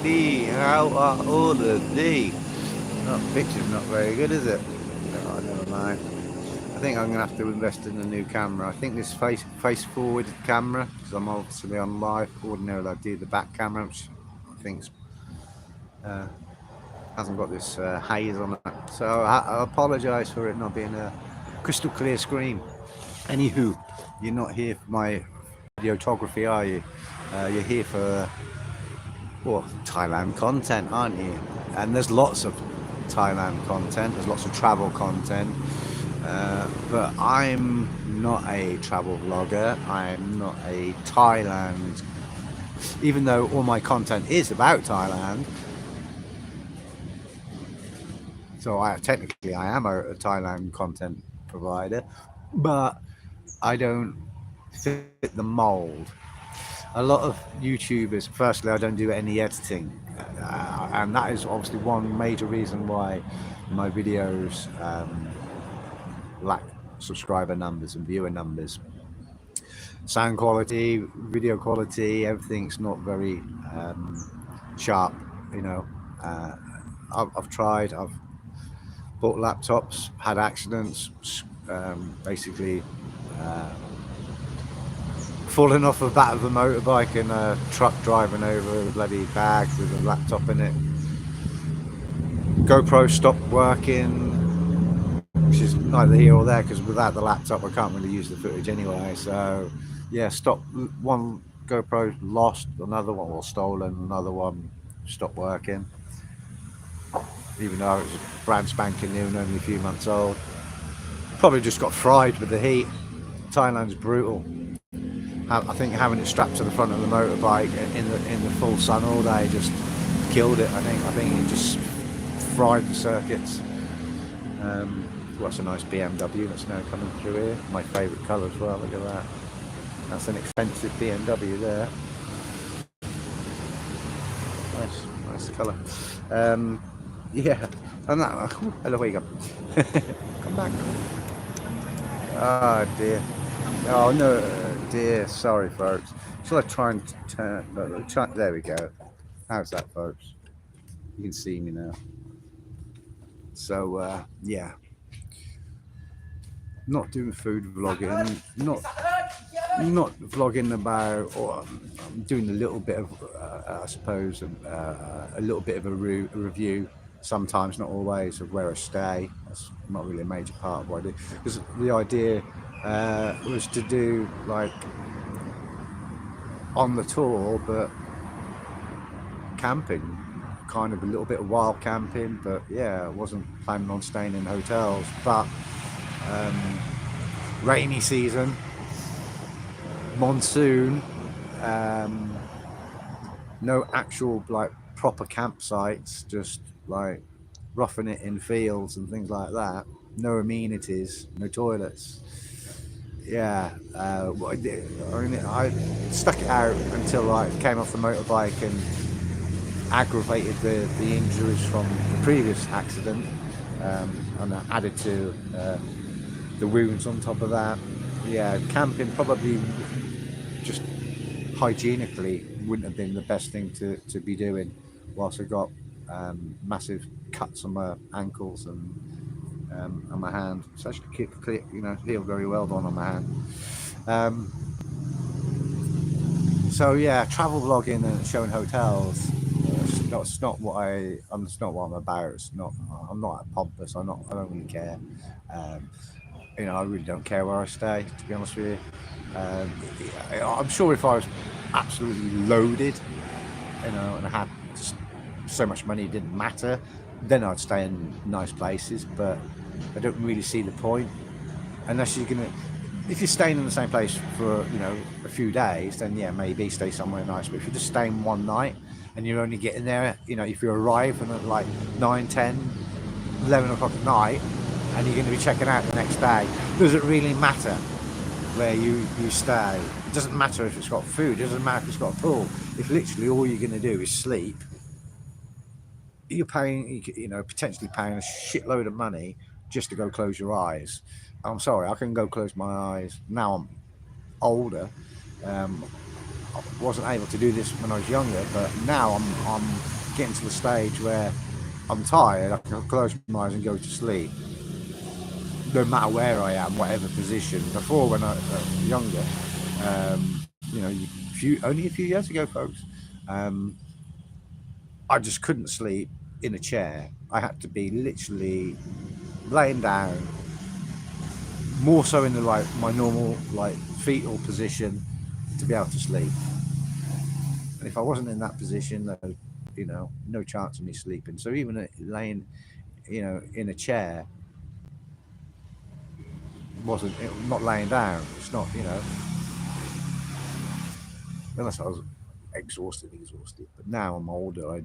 everybody. How are all of thee? Oh, picture's not very good, is it? Oh, never mind. I think I'm gonna have to invest in a new camera. I think this face forward camera, because I'm obviously on live. Ordinarily, I do the back camera, which I think uh, hasn't got this haze on it. So I apologise for it not being a crystal clear screen. Anywho, you're not here for my videography, are you? You're here for Thailand content, aren't you? And there's lots of Thailand content. There's lots of travel content. But I'm not a travel vlogger. I'm not a Thailand. Even though all my content is about Thailand, so technically I am a Thailand content provider, but I don't fit the mold. A lot of YouTubers, firstly, I don't do any editing, and that is obviously one major reason why my videos lack subscriber numbers and viewer numbers. Sound quality, video quality, everything's not very sharp. You know, I've tried. I've bought laptops, had accidents, basically. Falling off the back of a motorbike and a truck driving over a bloody bag with a laptop in it. GoPro stopped working, which is neither here or there because without the laptop I can't really use the footage anyway. So yeah, stopped. One GoPro lost, another one was stolen, another one stopped working. Even though it was brand spanking new and only a few months old. Probably just got fried with the heat. Thailand's brutal. I think having it strapped to the front of the motorbike in the full sun all day just killed it. I think it just fried the circuits. What's a nice BMW that's now coming through here. My favourite colour as well. Look at that. That's an expensive BMW there. Nice colour. Yeah, and that. Oh, hello, where you go? Come back. Oh dear. Oh no, dear. Sorry, folks. Shall I try and turn? There we go. How's that, folks? You can see me now. So yeah, not doing food vlogging. Not vlogging about, or I'm doing a little bit of, I suppose, a little bit of a review. Sometimes, not always, of where I stay. That's not really a major part of what I do. Because the idea was to do like on the tour, but camping, kind of a little bit of wild camping. But yeah, I wasn't planning on staying in hotels. But rainy season, monsoon, no actual like proper campsites, just like roughing it in fields and things like that. No amenities, no toilets. Yeah, what I did, I stuck it out until I came off the motorbike and aggravated the injuries from the previous accident, and I added to the wounds on top of that. Yeah, camping probably just hygienically wouldn't have been the best thing to be doing whilst I got massive cuts on my ankles and on my hand. It's actually healed very well on my hand. So yeah, travel vlogging and showing hotels. It's not what it's not what I'm about. I'm not pompous. I don't really care. I really don't care where I stay, to be honest with you. I'm sure if I was absolutely loaded, and I had just so much money it didn't matter, then I'd stay in nice places. But I don't really see the point unless if you're staying in the same place for a few days, then yeah, maybe stay somewhere nice. But if you're just staying one night and you're only getting there, if you arrive at like 9, 10, 11 o'clock at night, and you're going to be checking out the next day, does it really matter where you stay? It doesn't matter if it's got food. It doesn't matter if it's got a pool. If literally all you're going to do is sleep, you're paying, potentially paying a shitload of money just to go close your eyes. I'm sorry, I can go close my eyes now. I'm older. wasn't able to do this when I was younger, but now I'm getting to the stage where I'm tired. I can close my eyes and go to sleep, no matter where I am, whatever position. Before, when I was younger, you know, only a few years ago, folks, I just couldn't sleep in a chair. I had to be literally laying down, more so in the like my normal like fetal position to be able to sleep. And if I wasn't in that position, you know, no chance of me sleeping. So even laying, you know, in a chair wasn't not laying down. It's not, you know, unless I was exhausted. But now I'm older, I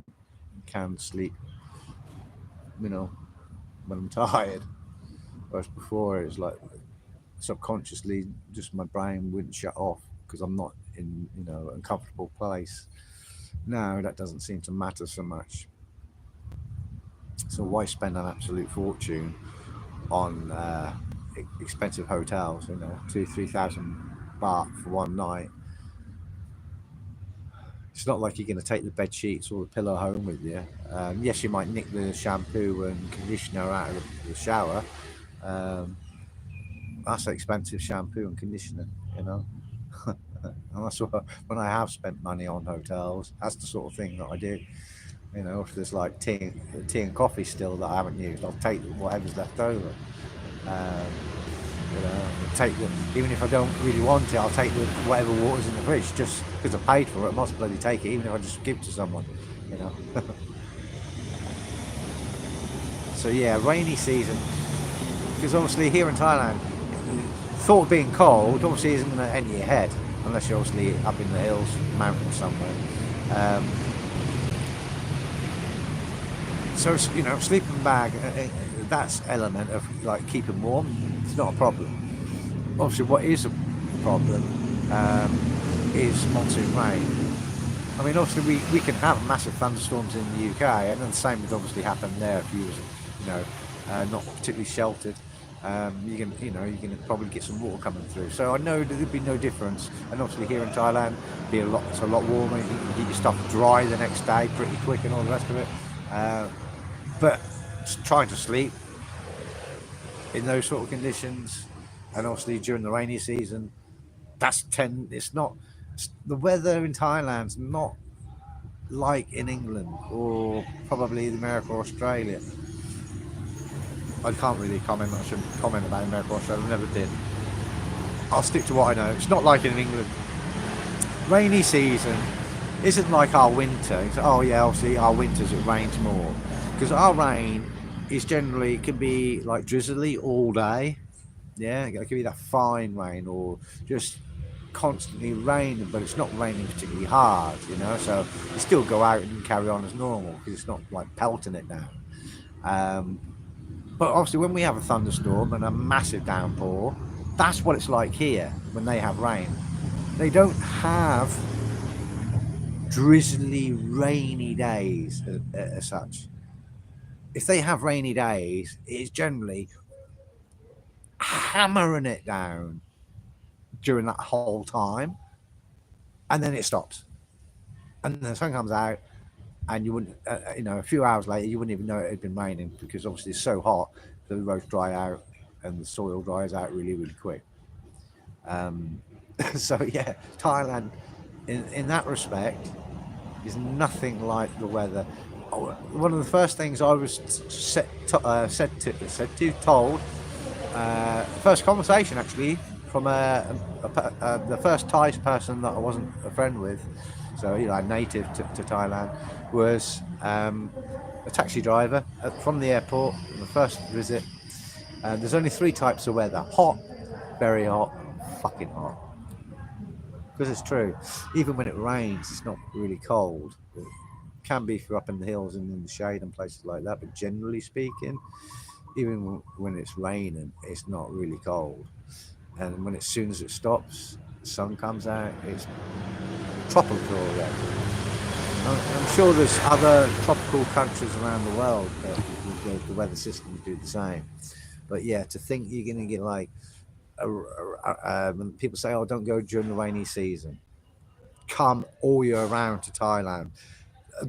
can sleep, you know, when I'm tired. Whereas before it was like subconsciously, just my brain wouldn't shut off because I'm not in, you know, a comfortable place. Now that doesn't seem to matter so much. So why spend an absolute fortune on expensive hotels? You know, 2,000-3,000 baht for one night. It's not like you're going to take the bed sheets or the pillow home with you. Yes, you might nick the shampoo and conditioner out of the shower. Um, that's expensive shampoo and conditioner, you know. And that's what, when I have spent money on hotels, that's the sort of thing that I do. You know, if there's like tea and coffee still that I haven't used, I'll take whatever's left over. Um, you know, take them, even if I don't really want it, I'll take whatever water's in the fridge just because I paid for it. I must bloody take it, even if I just give it to someone. You know. So yeah, rainy season, because obviously here in Thailand, thought of being cold obviously isn't going to enter your head unless you're obviously up in the hills, mountains somewhere. So you know, sleeping bag, that's element of like keeping warm. It's not a problem. Obviously, what is a problem is monsoon rain. I mean, obviously, we can have massive thunderstorms in the UK, and then the same would obviously happen there if you was, you know, not particularly sheltered. You can probably get some water coming through. So I know there'd be no difference. And obviously here in Thailand, it's a lot warmer. You can get your stuff dry the next day pretty quick and all the rest of it. But trying to sleep in those sort of conditions, and obviously during the rainy season, it's not, the weather in Thailand's not like in England or probably America or Australia. I can't really comment. I shouldn't comment about America or Australia. I never did. I'll stick to what I know. It's not like in England. Rainy season isn't like our winter. Oh yeah, obviously our winters it rains more, because our rain is generally, it can be like drizzly all day. Yeah, it can be that fine rain or just constantly raining, but it's not raining particularly hard, you know. So you still go out and carry on as normal because it's not like pelting it down. But obviously, when we have a thunderstorm and a massive downpour, that's what it's like here when they have rain. They don't have drizzly, rainy days as such. If they have rainy days, it's generally hammering it down during that whole time, and then it stops. And then the sun comes out, and you wouldn't, you know, a few hours later, you wouldn't even know it had been raining because obviously it's so hot, the roads dry out and the soil dries out really, really quick. So yeah, Thailand, in that respect, is nothing like the weather. One of the first things I was told, first conversation actually from the first Thai person that I wasn't a friend with, so you know, native to Thailand, was a taxi driver from the airport on the first visit. There's only three types of weather: hot, very hot, fucking hot. Because it's true. Even when it rains, it's not really cold. It can be if you're up in the hills and in the shade and places like that. But generally speaking, even when it's raining, it's not really cold. And when as soon as it stops, the sun comes out, it's tropical already. I'm sure there's other tropical countries around the world that the weather systems do the same. But yeah, to think you're going to get like, when people say, "Oh, don't go during the rainy season," come all year round to Thailand.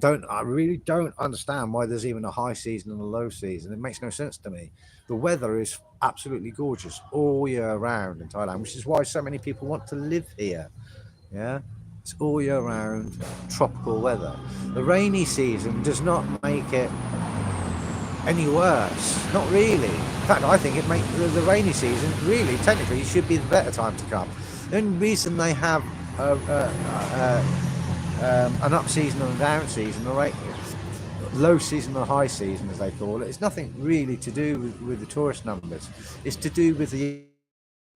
I really don't understand why there's even a high season and a low season. It makes no sense to me. The weather is absolutely gorgeous all year round in Thailand, which is why so many people want to live here. Yeah, it's all year round tropical weather. The rainy season does not make it any worse. Not really. In fact, I think it makes the rainy season really, technically, should be the better time to come. The only reason they have an up season and a down season, or low season and high season, as they call it, it's nothing really to do with the tourist numbers. It's to do with the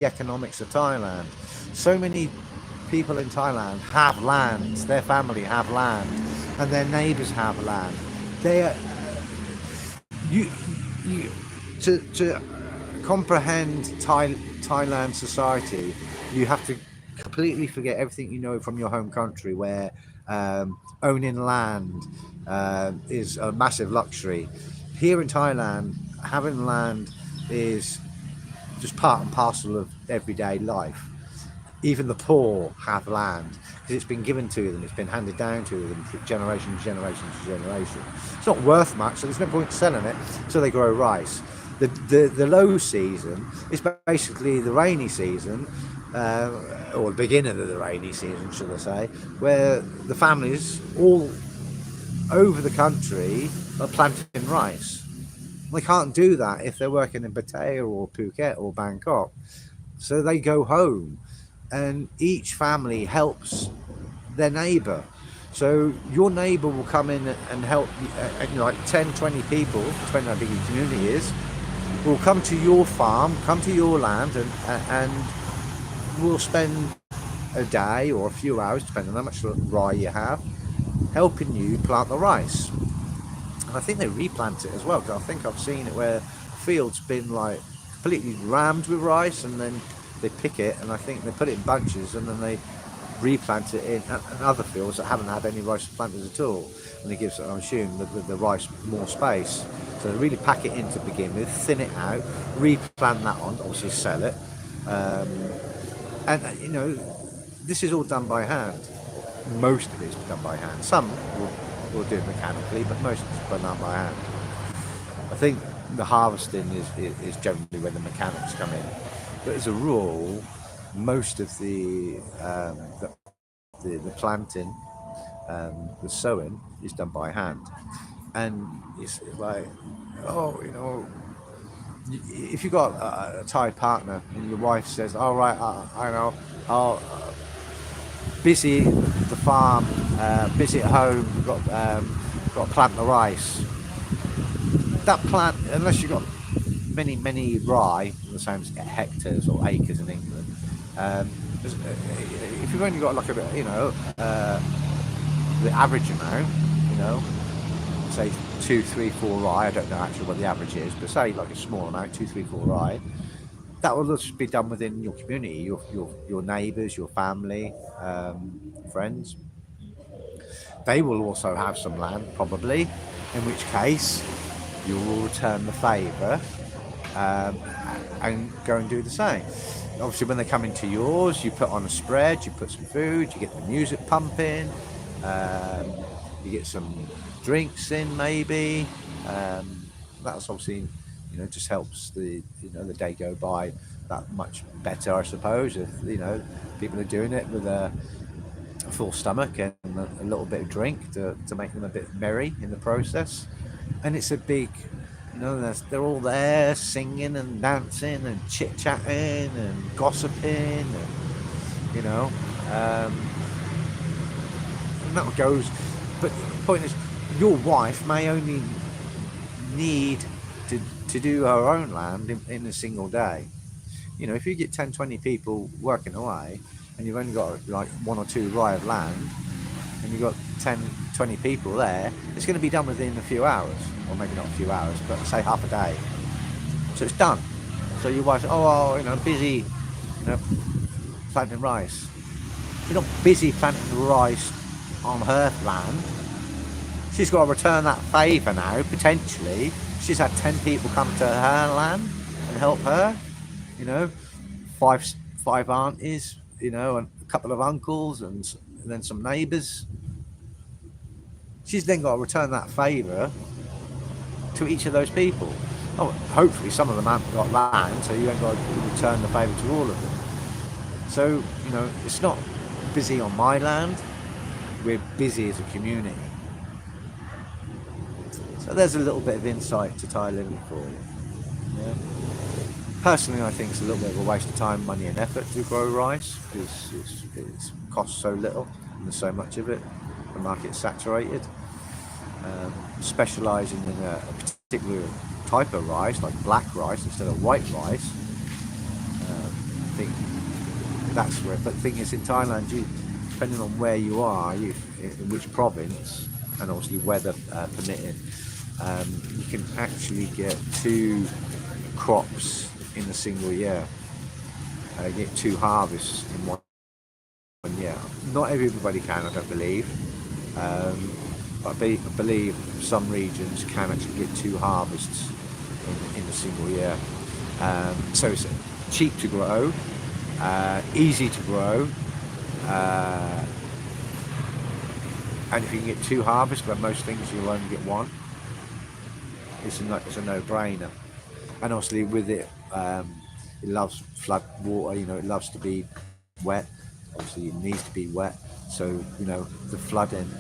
economics of Thailand. So many people in Thailand have land, their family have land, and their neighbours have land. They are, you to comprehend Thailand society, you have to completely forget everything you know from your home country, where owning land is a massive luxury. Here in Thailand, having land is just part and parcel of everyday life. Even the poor have land because it's been given to them, it's been handed down to them for generation to generation to generation. It's not worth much, so there's no point selling it, so they grow rice. The low season is basically the rainy season, or the beginning of the rainy season, should I say, where the families all over the country are planting rice. They can't do that if they're working in Pattaya or Phuket or Bangkok. So they go home, and each family helps their neighbour. So your neighbour will come in and help you, like 10, 20 people, depending on how big your community is, will come to your farm, come to your land, and will spend a day or a few hours, depending on how much rye you have, helping you plant the rice. And I think they replant it as well, because I think I've seen it where fields been like completely rammed with rice, and then they pick it, and I think they put it in bunches, and then they replant it in other fields that haven't had any rice planters at all, and it gives, I assume, the rice more space. So they really pack it in to begin with, thin it out, replant that on, obviously sell it, and this is all done by hand. Most of it is done by hand. Some will do it mechanically, but most of it's done by hand. I think the harvesting is generally where the mechanics come in. But as a rule, most of the planting, the sowing, is done by hand. And it's like, if you've got a Thai partner and your wife says, "All right, I know, I'll busy the farm, busy at home, got to plant the rice." That plant, unless you've got many rye, the same as hectares or acres in England, if you've only got like the average amount, say 2, 3, 4 rye, I don't know actually what the average is, but say like a small amount, 2, 3, 4 rye, that will just be done within your community, your neighbours, your family, friends. They will also have some land, probably, in which case you will return the favour and go and do the same. Obviously, when they come into yours, you put on a spread, you put some food, you get the music pumping, you get some drinks in, maybe. That's obviously, just helps the day go by that much better, I suppose. If people are doing it with a full stomach and a little bit of drink to make them a bit merry in the process. And it's a big, they're all there singing and dancing and chit-chatting and gossiping, and and that goes. But the point is, your wife may only need to do her own land in a single day. If you get 10, 20 people working away, and you've only got like 1 or 2 rye of land, and you've got 10, 20 people there, it's going to be done within a few hours, or maybe not a few hours, but say half a day. So it's done. So your wife's, busy, planting rice. You're not busy planting rice on her land. She's got to return that favour now, potentially. She's had 10 people come to her land and help her. 5 aunties, and a couple of uncles, and and then some neighbours. She's then got to return that favour to each of those people. Oh, hopefully some of them haven't got land, so you ain't got to return the favour to all of them. So, you know, it's not busy on my land, we're busy as a community. So there's a little bit of insight to Thai living for you. Yeah. Personally, I think it's a little bit of a waste of time, money and effort to grow rice, because it costs so little and there's so much of it. The market's saturated. Specialising in a particular type of rice, like black rice instead of white rice, I think that's where. But the thing is, in Thailand, depending on where you are, in which province, and obviously weather permitting, you can actually get 2 crops in a single year. You get 2 harvests in one year. Not everybody can, I don't believe. I believe some regions can actually get 2 harvests in a single year. So it's cheap to grow, easy to grow, and if you can get 2 harvests, but most things you'll only get 1, it's a no-brainer. And obviously with it, it loves flood water. You know, it loves to be wet. Obviously, it needs to be wet. So you know, the flooding.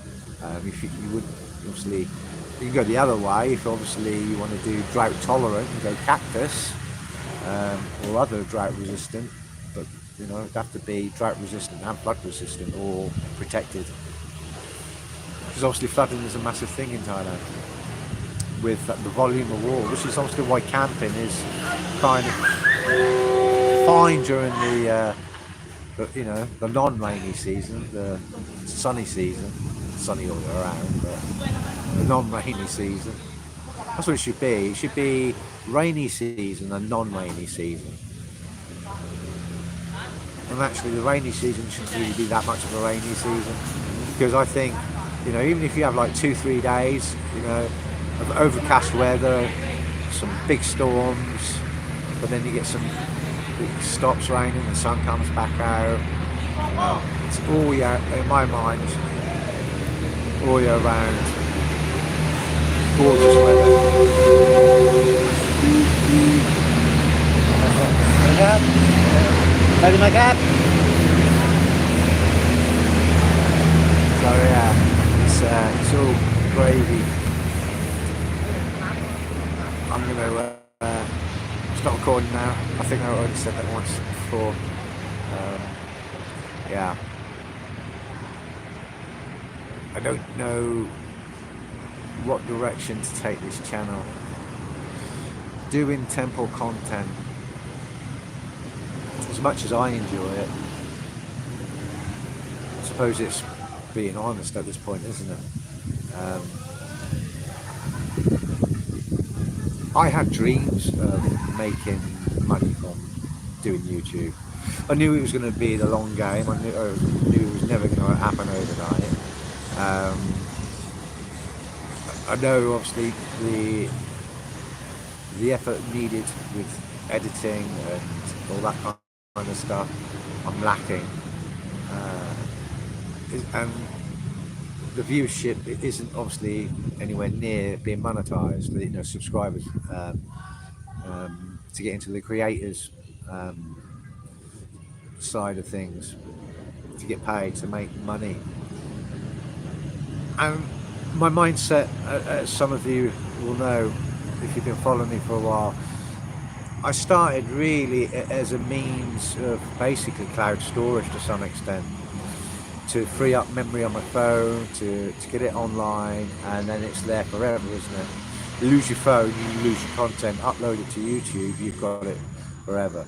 If you would obviously, you can go the other way. If obviously you want to do drought tolerant, you go cactus or other drought resistant. But you know, it'd have to be drought resistant and flood resistant or protected. Because obviously flooding is a massive thing in Thailand with the volume of water, which is obviously why camping is kind of fine during the you know, the non-rainy season, the sunny season, sunny all year round, but the non-rainy season. That's what it should be. It should be rainy season and non-rainy season. And actually the rainy season shouldn't really be that much of a rainy season, because I think, you know, even if you have like 2-3 days, you know, of overcast weather, some big storms, but then you get some, it stops raining, the sun comes back out. It's all year, in my mind, all year round, gorgeous weather. Ready my cap? So yeah, it's all gravy. I'm gonna stop recording now. I think I already said that once before. Yeah. I don't know what direction to take this channel. Doing temple content, as much as I enjoy it, I suppose it's being honest at this point, isn't it? I had dreams of making money from doing YouTube. I knew it was going to be the long game. I knew it was never going to happen overnight. I know obviously the effort needed with editing and all that kind of stuff, I'm lacking. And the viewership isn't obviously anywhere near being monetized, you know, subscribers, to get into the creators side of things, to get paid, to make money. And my mindset, as some of you will know if you've been following me for a while, I started really as a means of basically cloud storage to some extent, to free up memory on my phone, to get it online, and then it's there forever, isn't it? You lose your phone, you lose your content, upload it to YouTube, you've got it forever.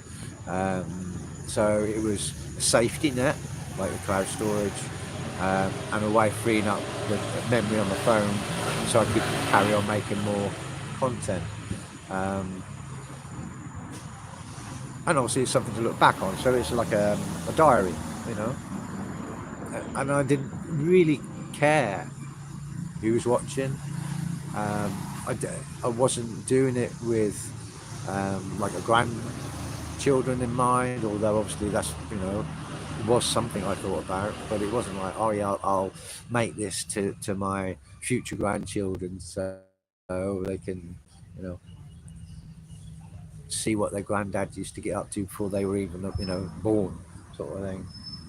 So it was a safety net, like the cloud storage, and a way of freeing up the memory on the phone so I could carry on making more content. And obviously it's something to look back on, so it's like a diary, you know. And I didn't really care who was watching. I wasn't doing it with like a grandchildren in mind, although obviously that's, you know, was something I thought about, but it wasn't like, oh yeah, I'll make this to my future grandchildren so they can, you know, see what their granddad used to get up to before they were even, you know, born, sort of thing.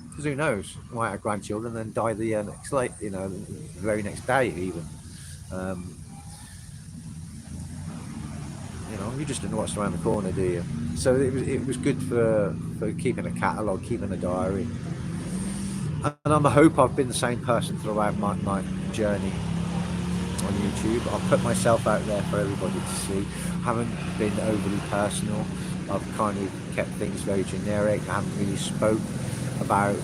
Because who knows, I might have grandchildren and die the next late, you know, the very next day even. Um, you know, you just don't know what's around the corner, do you? So it was good for keeping a catalogue, keeping a diary. And I hope I've been the same person throughout my journey on YouTube. I've put myself out there for everybody to see. I haven't been overly personal. I've kind of kept things very generic. I haven't really spoke about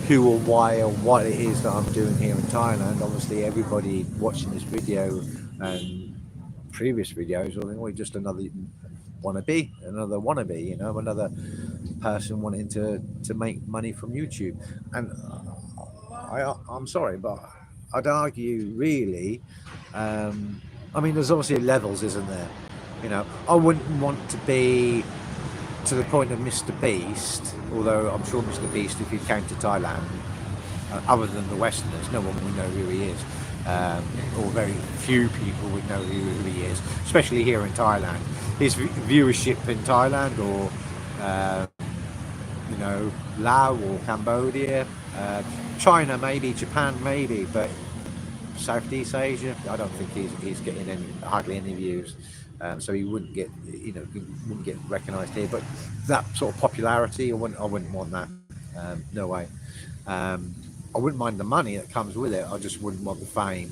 who or why or what it is that I'm doing here in Thailand. Obviously, everybody watching this video and previous videos will think, well, just another wannabe, you know, another person wanting to make money from YouTube. And I'm sorry, but I'd argue really, I mean, there's obviously levels, isn't there? You know, I wouldn't want to be to the point of Mr. Beast, although I'm sure Mr. Beast, if he came to Thailand, other than the Westerners, no one would know who he is. Or very few people would know who he is, especially here in Thailand. His viewership in Thailand or, you know, Laos or Cambodia, China maybe, Japan maybe, but Southeast Asia, I don't think he's getting hardly any views. So he wouldn't get, you know, wouldn't get recognised here. But that sort of popularity, I wouldn't want that. No way. I wouldn't mind the money that comes with it. I just wouldn't want the fame.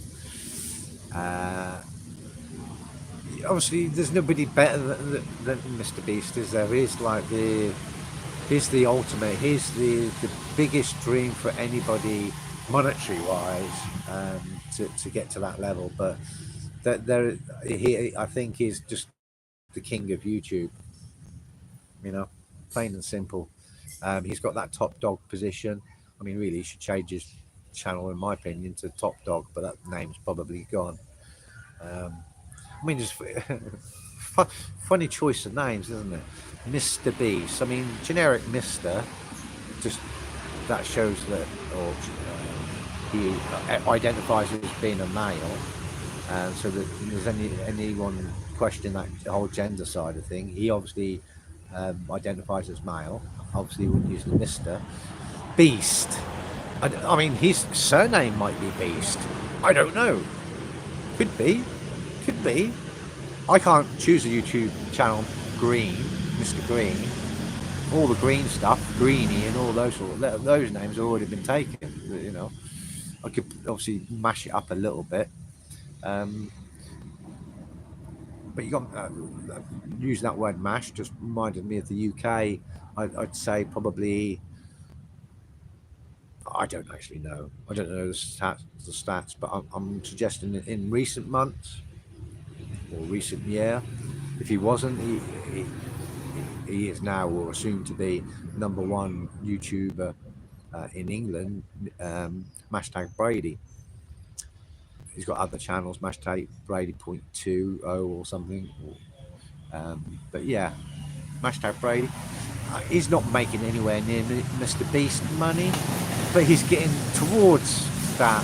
Obviously, there's nobody better than Mr. Beast, is there? He's the ultimate. He's the biggest dream for anybody, monetary-wise, to get to that level. But he, I think, is just the king of YouTube. You know, plain and simple. He's got that top dog position. I mean, really, he should change his channel, in my opinion, to Top Dog, but that name's probably gone. I mean, just funny choice of names, isn't it? Mr. Beast. I mean, generic Mr. Just that shows that, or he identifies as being a male, so that does anyone question that whole gender side of thing? He obviously identifies as male. Obviously, he wouldn't use the Mr. Beast. I mean, his surname might be Beast. I don't know. Could be. I can't choose a YouTube channel Green, Mr. Green. All the green stuff, Greenie, and all those those names have already been taken. You know, I could obviously mash it up a little bit. But you got using that word mash just reminded me of the UK. I'd say probably. I don't actually know. I don't know the stats, but I'm suggesting that in recent months or recent year, if he wasn't, he is now or soon to be #1 YouTuber in England. Hashtag Brady. He's got other channels, hashtag Brady.20 or something. But yeah, hashtag Brady. He's not making anywhere near Mr. Beast money, but he's getting towards that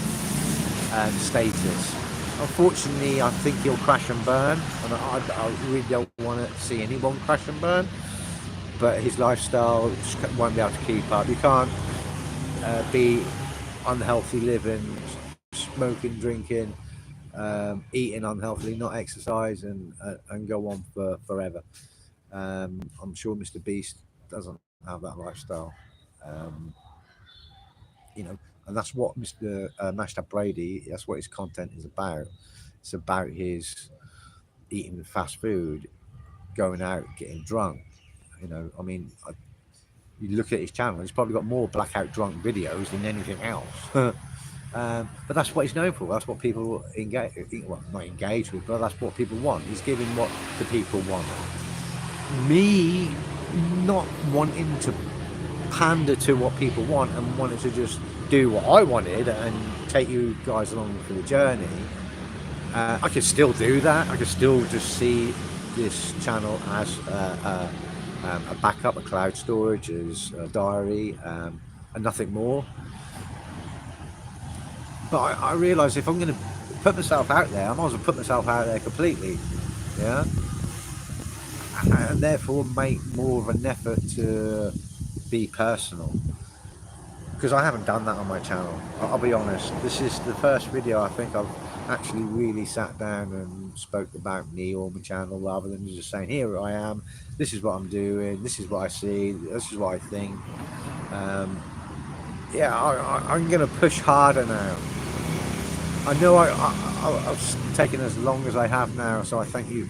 status. Unfortunately, I think he'll crash and burn, and I really don't want to see anyone crash and burn. But his lifestyle just won't be able to keep up. You can't be unhealthy living, smoking, drinking, eating unhealthily, not exercise, and go on forever. I'm sure Mr. Beast doesn't have that lifestyle. You know, and that's what Mr. Mashtab Brady, that's what his content is about. It's about his eating fast food, going out, getting drunk. You know, I mean, you look at his channel, he's probably got more blackout drunk videos than anything else. But that's what he's known for. That's what people not engage with, but that's what people want. He's giving what the people want. Me not wanting to pander to what people want and wanting to just do what I wanted and take you guys along for the journey, I could still do that. I could still just see this channel as a backup, a cloud storage, as a diary, and nothing more. But I realise if I'm going to put myself out there, I might as well put myself out there completely, yeah, and therefore make more of an effort to be personal. Because I haven't done that on my channel. I'll be honest. This is the first video I think I've actually really sat down and spoke about me or my channel, rather than just saying, here I am, this is what I'm doing, this is what I see, this is what I think. Yeah, I'm going to push harder now. I know I've taken as long as I have now, so I thank you,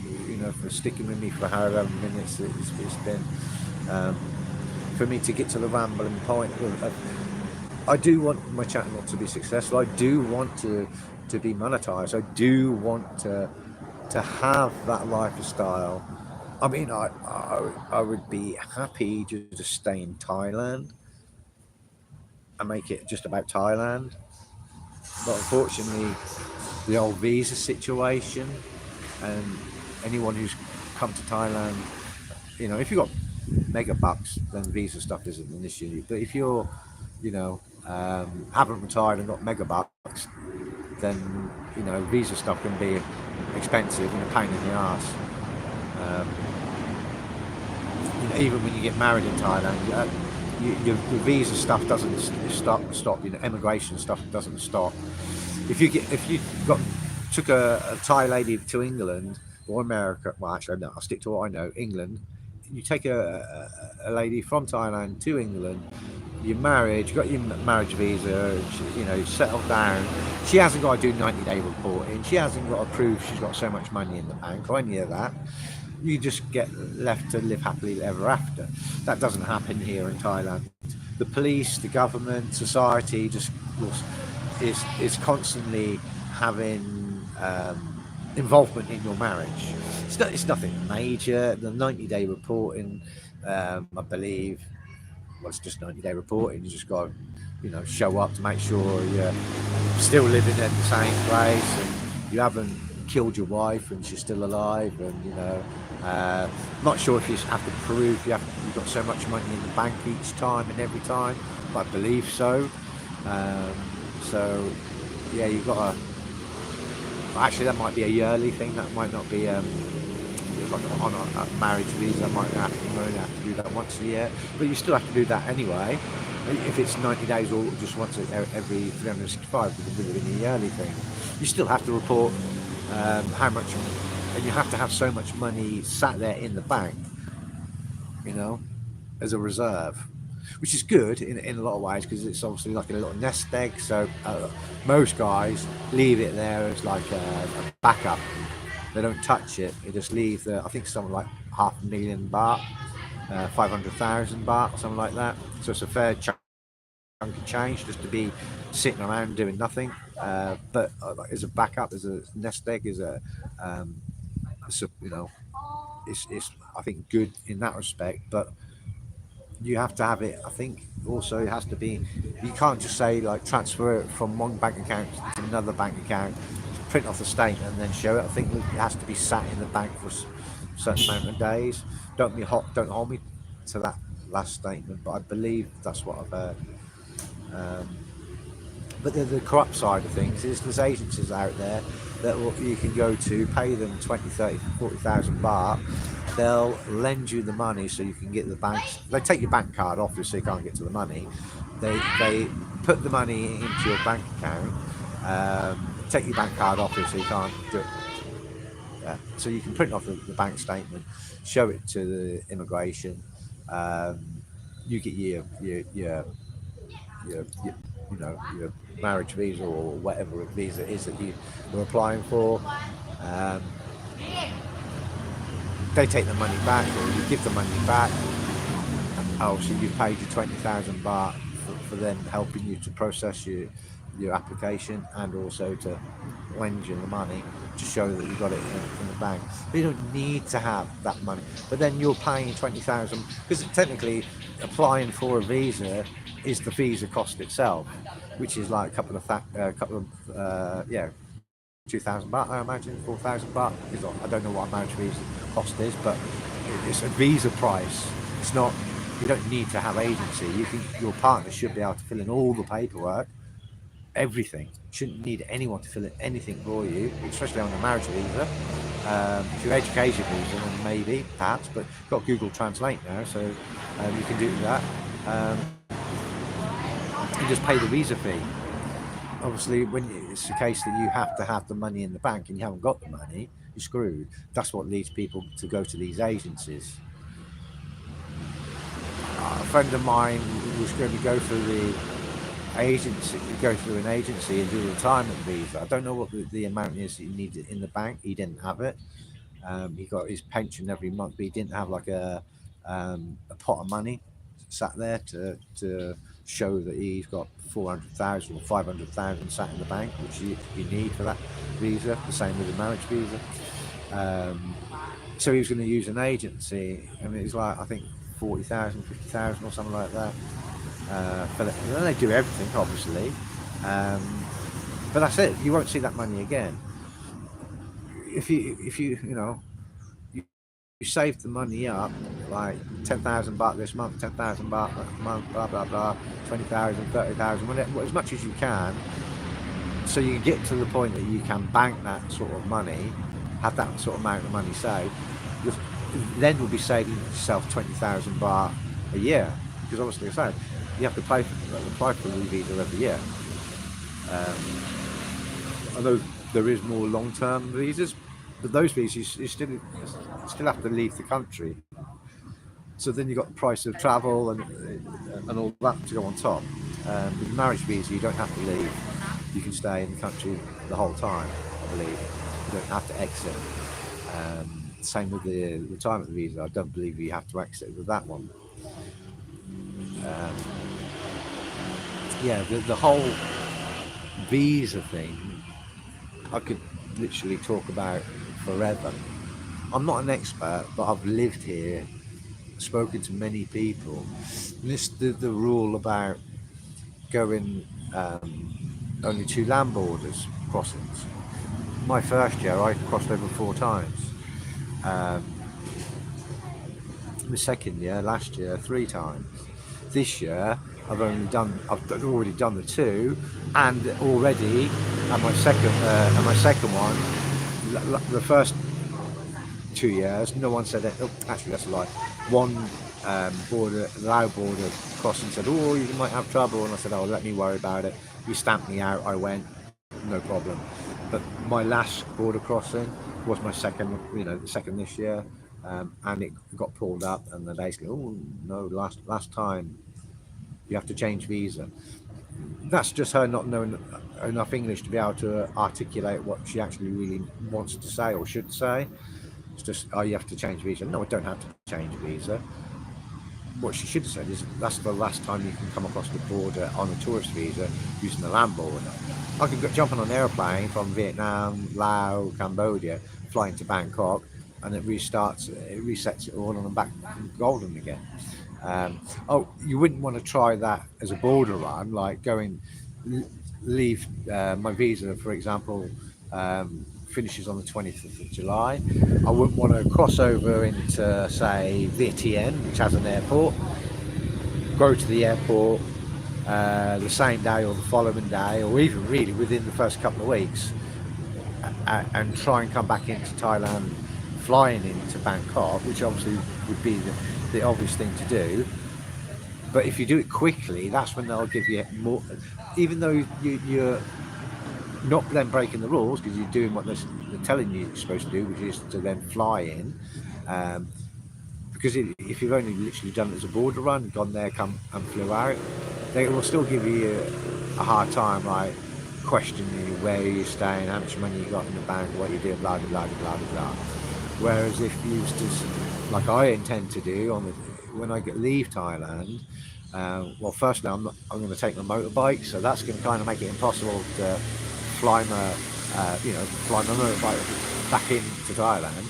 for sticking with me for however minutes it's been. For me to get to the rambling point, I do want my channel to be successful. I do want to be monetized. I do want to have that lifestyle. I mean, I would be happy just to stay in Thailand and make it just about Thailand. But unfortunately, the old visa situation, and anyone who's come to Thailand, if you've got mega bucks, then visa stuff isn't an issue. But if you're, haven't retired and got mega bucks, then visa stuff can be expensive and a pain in the ass. Even when you get married in Thailand, your visa stuff doesn't stop. Immigration stuff doesn't stop. If you took a Thai lady to England or America, well, actually no, I'll stick to what I know. England. You take a lady from Thailand to England. You're married, you've got your marriage visa, you settled down. She hasn't got to do 90-day reporting. She hasn't got to prove she's got so much money in the bank or any of that. You just get left to live happily ever after. That doesn't happen here in Thailand. The police, the government, society just is constantly having involvement in your marriage. It's nothing major. The 90-day reporting, I believe, well, it's just 90-day reporting. You just got to, show up to make sure you're still living in the same place and you haven't killed your wife and she's still alive. And not sure if you have to prove you've got so much money in the bank each time and every time, but I believe so. So yeah, you've got to. Actually, that might be a yearly thing. That might not be like on a marriage visa. Might have to do that once a year, but you still have to do that anyway. If it's 90 days or just once every 365, within a yearly thing, you still have to report how much, and you have to have so much money sat there in the bank, as a reserve, which is good in a lot of ways because it's obviously like a little nest egg. So most guys leave it there as like a backup. They don't touch it. They just leave I think something like 500,000 baht, 500,000 baht, something like that. So it's a fair chunk of change just to be sitting around doing nothing. But as a backup, as a nest egg, it's I think good in that respect. But you have to have it. I think also it has to be. You can't just say like transfer it from one bank account to another bank account, print off the statement and then show it. I think it has to be sat in the bank for a certain amount of days. Don't hold me to that last statement, but I believe that's what I've heard. But the corrupt side of things is there's agencies out there that you can go to, pay them 20, 30, 40,000 baht. They'll lend you the money so you can get the bank. They take your bank card off you so you can't get to the money. They put the money into your bank account, take your bank card off you so you can't do it. Yeah. So you can print off the bank statement, show it to the immigration. You get your marriage visa or whatever visa it is that you were applying for. They take the money back, or you give the money back. Obviously, you've paid your 20,000 baht for them helping you to process your application and also to lend you the money to show that you got it in the bank. But you don't need to have that money. But then you're paying 20,000 because technically applying for a visa is the visa cost itself, which is like a couple of 2,000 baht, I imagine, 4,000 baht. I don't know what a marriage visa cost is, but it's a visa price. It's not You don't need to have agency. Your partner should be able to fill in all the paperwork, everything. Shouldn't need anyone to fill in anything for you, especially on a marriage visa. If your education visa, then maybe, perhaps, but you've got Google Translate now, so you can do that. You just pay the visa fee. Obviously, when it's the case that you have to have the money in the bank and you haven't got the money, you're screwed. That's what leads people to go to these agencies. A friend of mine was going to go through an agency and do a retirement visa. I don't know what the amount is that you need in the bank. He didn't have it. He got his pension every month, but he didn't have like a pot of money sat there to show that he's got 400,000 or 500,000 sat in the bank, which you need for that visa. The same with the marriage visa. So he was going to use an agency, and it was like, I think 40,000, 50,000 or something like that. And then they do everything, obviously, but that's it. You won't see that money again. If you save the money up, like 10,000 baht this month, 10,000 baht that month, blah blah blah, 20,000, 30,000, as much as you can, so you get to the point that you can bank that sort of money, have that sort of amount of money saved. Then you'll be saving yourself 20,000 baht a year, because obviously, I said, you have to apply for the visa every year. I know there is more long-term visas, but those visas you still have to leave the country. So then you've got the price of travel and all that to go on top. With the marriage visa, you don't have to leave. You can stay in the country the whole time, I believe. You don't have to exit. Same with the retirement visa. I don't believe you have to exit with that one. The whole visa thing, I could literally talk about forever. I'm not an expert, but I've lived here, spoken to many people. And the rule about going only 2 land borders crossings. My first year, I crossed over 4 times. The second year, last year, 3 times. This year, I've already done the 2, and already at my second one, the first 2 years, no one said it. Oh, actually, that's a lie. One Lao border crossing said, "Oh, you might have trouble," and I said, "Oh, let me worry about it." You stamped me out. I went, no problem. But my last border crossing was my second, the second this year, and it got pulled up, and they basically, "Oh no, last time you have to change visa." That's just her not knowing enough English to be able to articulate what she actually really wants to say or should say. It's just, "Oh, you have to change visa." No, I don't have to change visa. What she should have said is, that's the last time you can come across the border on a tourist visa using the land border. I could jump on an airplane from Vietnam, Laos, Cambodia, flying to Bangkok, and it resets it all, and I'm back golden again. You wouldn't want to try that as a border run, like leave my visa, for example, finishes on the 20th of July. I wouldn't want to cross over into, say, Vientiane, which has an airport, go to the airport the same day or the following day, or even really within the first couple of weeks, and try and come back into Thailand flying into Bangkok, which obviously would be the obvious thing to do. But if you do it quickly, that's when they'll give you more, even though you're not then breaking the rules, because you're doing what they're telling you you're supposed to do, which is to then fly in. Because if you've only literally done it as a border run, gone there, come and flew out, they will still give you a hard time, like questioning you, where you're staying, how much money you got in the bank, what you do, blah blah blah blah blah. Whereas if you used to, like I intend to do when I leave Thailand, well, firstly I'm going to take my motorbike, so that's going to kind of make it impossible to fly my motorbike back into Thailand.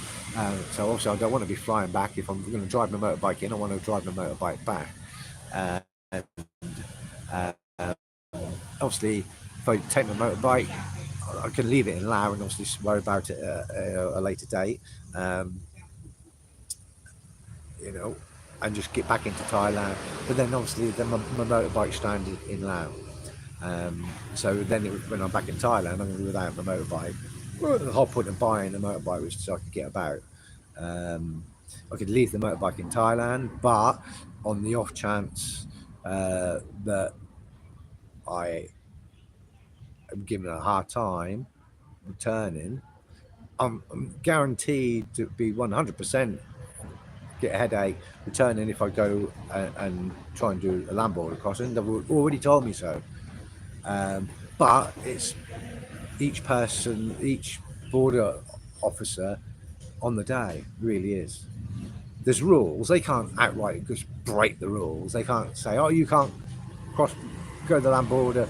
So obviously I don't want to be flying back. If I'm going to drive my motorbike in, I want to drive my motorbike back. Obviously, if I take my motorbike, I can leave it in Laos and obviously worry about it at a later date. and just get back into Thailand. But then obviously then my motorbike stranded in Laos. So then when I'm back in Thailand, I'm going to be without my motorbike. Well, the whole point of buying the motorbike was so I could get about. I could leave the motorbike in Thailand, but on the off chance that I am given a hard time returning, I'm guaranteed to be 100% get a headache returning if I go and try and do a land border crossing. They've already told me so. But it's each person, each border officer on the day really is. There's rules. They can't outright just break the rules. They can't say, oh, you can't go to the land border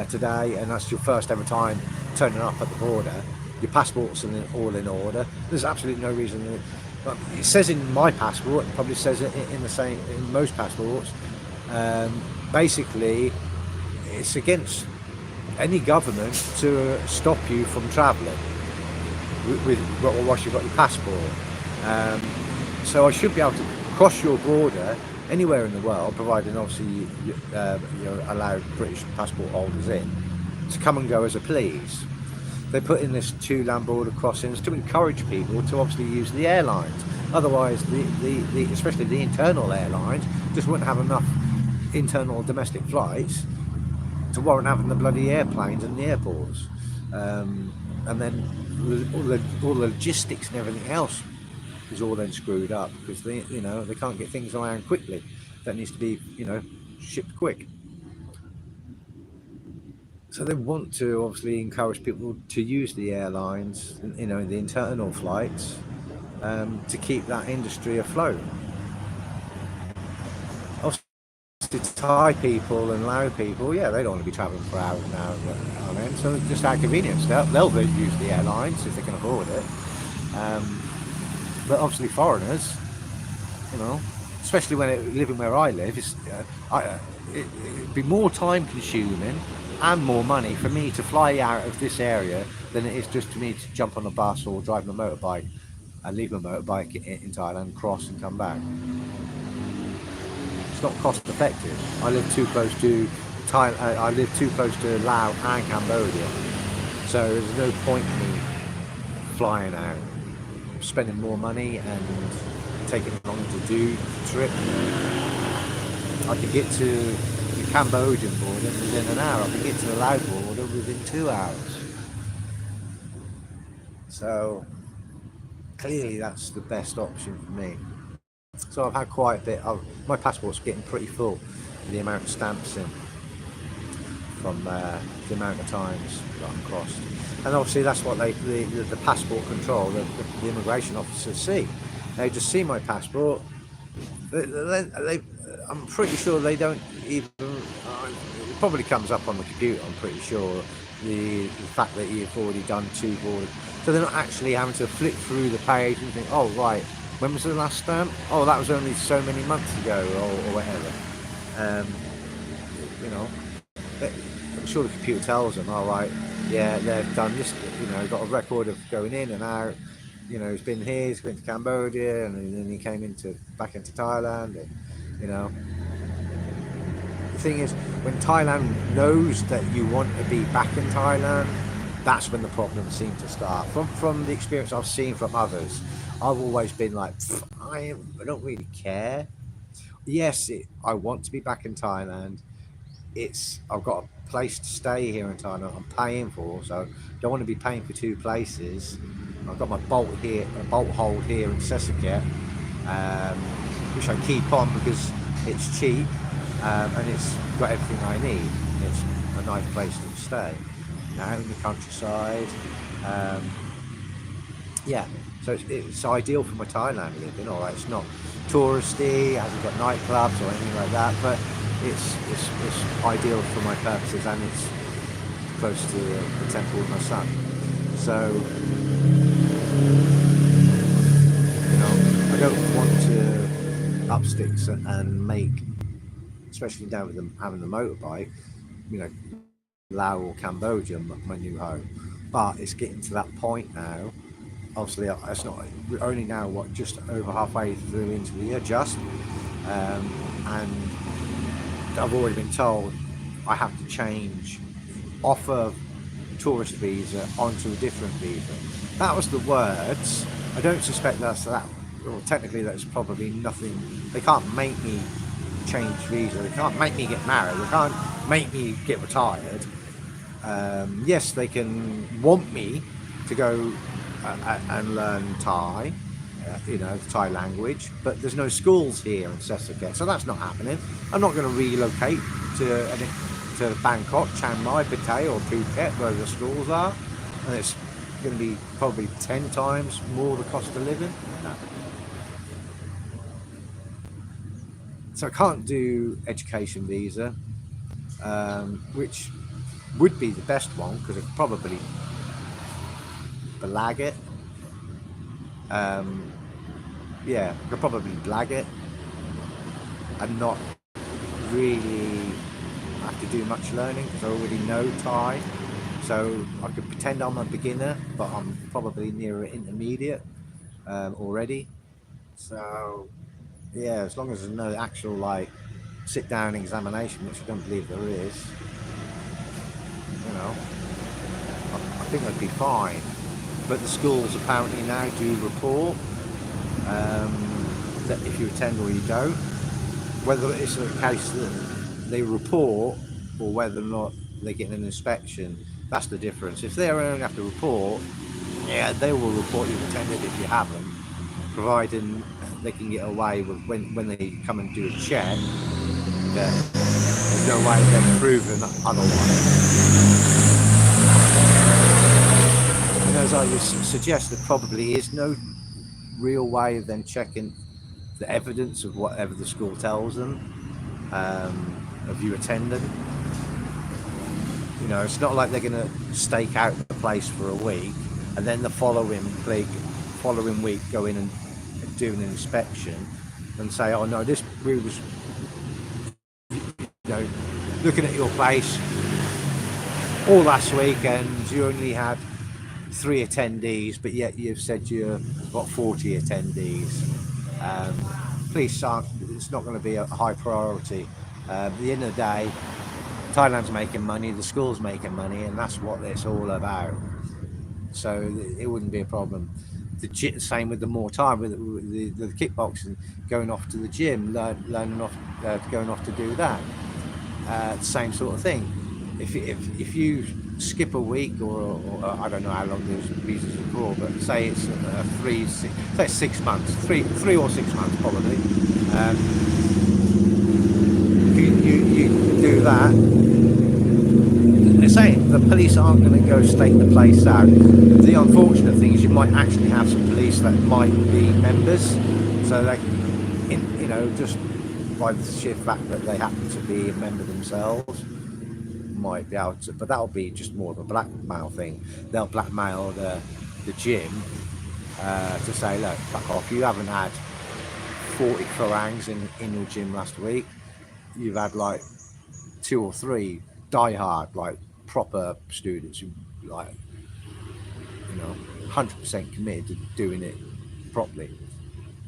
today, and that's your first ever time turning up at the border. Your passport's all in order. There's absolutely no reason. But it says in my passport, it probably says it in the same in most passports. Basically, it's against any government to stop you from travelling whilst you've got your passport. So I should be able to cross your border anywhere in the world, providing obviously you're allowed British passport holders in, to come and go as I please. They put in this 2 land border crossings to encourage people to obviously use the airlines. Otherwise, especially the internal airlines, just wouldn't have enough internal domestic flights to warrant having the bloody airplanes in the airports. And then all the logistics and everything else is all then screwed up because they can't get things around quickly. That needs to be shipped quick. So they want to obviously encourage people to use the airlines, the internal flights, to keep that industry afloat. Obviously, Thai people and Lao people, yeah, they don't want to be travelling for hours and hours on end. So just out of convenience, they'll use the airlines if they can afford it. But obviously foreigners, especially when living where I live, it'd be more time consuming and more money for me to fly out of this area than it is just for me to jump on a bus or drive my motorbike and leave my motorbike in Thailand, cross and come back. It's not cost effective. I live too close to Thailand. I live too close to Laos and Cambodia, so there's no point in me flying out, spending more money and taking longer to do the trip. I could get to the Cambodian border within an hour. I could get to the Laos border within 2 hours. So clearly that's the best option for me. So I've had quite a bit of, my passport's getting pretty full with the amount of stamps in from the amount of times that I'm crossed. And obviously that's what the passport control, the immigration officers see. They just see my passport. I'm pretty sure they don't even, it probably comes up on the computer, I'm pretty sure, the fact that you've already done 2 borders. So they're not actually having to flip through the page and think, oh right, when was the last stamp? Oh, that was only so many months ago, or whatever. I'm sure the computer tells them, all right, yeah, they've done this, got a record of going in and out, he's been here, he's been to Cambodia, and then he came back into Thailand, and, The thing is, when Thailand knows that you want to be back in Thailand, that's when the problems seem to start. From the experience I've seen from others, I've always been like, I don't really care. Yes, I want to be back in Thailand. I've got a place to stay here in Thailand. I'm paying for, so don't want to be paying for 2 places. I've got my bolt hold here in Si-Keo, which I keep on because it's cheap and it's got everything I need. It's a nice place to stay. Out in the countryside. So it's ideal for my Thailand living. All right, it's not touristy, it hasn't got nightclubs or anything like that, but it's ideal for my purposes, and it's close to the temple with my son. So I don't want to up sticks and make, especially down with them having the motorbike, Laos or Cambodia my new home. But it's getting to that point now. Obviously, it's not, we're only now just over halfway through into the year, and I've already been told I have to change off of tourist visa onto a different visa. That was the words. I don't suspect that's that. Well, technically, that's probably nothing. They can't make me change visa. They can't make me get married. They can't make me get retired. Yes, they can want me to go and learn Thai, the Thai language, but there's no schools here in Si-Keo, so that's not happening. I'm not going to relocate to Bangkok, Chiang Mai, Pattaya or Phuket where the schools are, and it's going to be probably 10 times more the cost of living. No. So I can't do education visa, which would be the best one because it could probably blag it. Yeah, I could probably blag it and not really have to do much learning because I already know Thai. So I could pretend I'm a beginner, but I'm probably near an intermediate already. So yeah, as long as there's no actual sit down examination, which I don't believe there is, I think I'd be fine. But the schools apparently now do report that if you attend or you don't, whether it's a case that they report or whether or not they get an inspection, that's the difference. If they only have to report, yeah, they will report you've attended if you haven't, providing they can get away with when they come and do a check that there's no way they're proven otherwise. And as I was suggest, there probably is no real way of them checking the evidence of whatever the school tells them of you attending. It's not like they're going to stake out the place for a week and then the following week go in and do an inspection and say, oh no, we was looking at your place all last week and you only had 3 attendees, but yet you've said you've got 40 attendees. Police it's not going to be a high priority. At the end of the day, Thailand's making money, the school's making money, and that's what it's all about. So it wouldn't be a problem. The same with the more time with the kickboxing, going off to the gym, going off to do that. Same sort of thing. If you skip a week or I don't know how long those visas are for, but say it's 6 months, three or 6 months probably. You do that. They're saying the police aren't going to go stake the place out. The unfortunate thing is you might actually have some police that might be members, so they, just by the sheer fact that they happen to be a member themselves, might be able to, but that'll be just more of a blackmail thing. They'll blackmail the gym to say, look, fuck off, you haven't had 40 farangs in your gym last week, you've had 2 or 3 diehard proper students who 100% committed to doing it properly.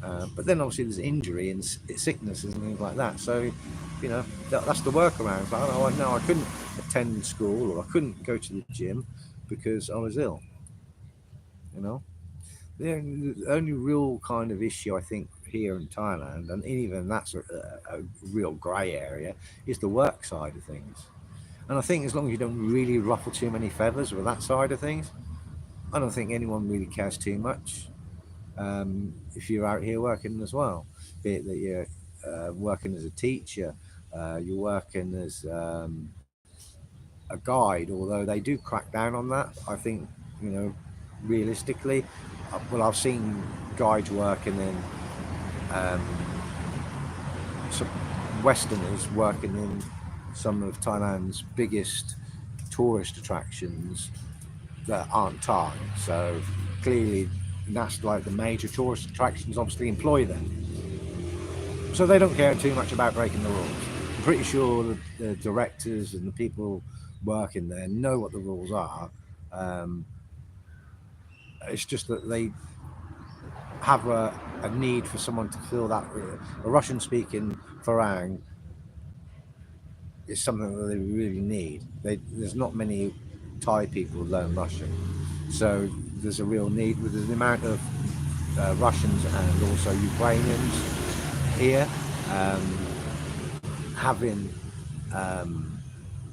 But then obviously there's injury and sicknesses and things like that. So, that's the workaround. I couldn't attend school or I couldn't go to the gym because I was ill. The only real kind of issue I think here in Thailand, and even that's a real grey area, is the work side of things. And I think as long as you don't really ruffle too many feathers with that side of things, I don't think anyone really cares too much. If you're out here working as well, be it that you're working as a teacher, you're working as a guide, although they do crack down on that. I think, realistically, I've seen guides working in some Westerners working in some of Thailand's biggest tourist attractions that aren't Thai. So clearly that's the major tourist attractions obviously employ them. So they don't care too much about breaking the rules. I'm pretty sure the directors and the people working there know what the rules are. It's just that they have a need for someone to fill that. A Russian-speaking Farang is something that they really need. There's not many Thai people who learn Russian, so there's a real need with the amount of Russians and also Ukrainians here. Having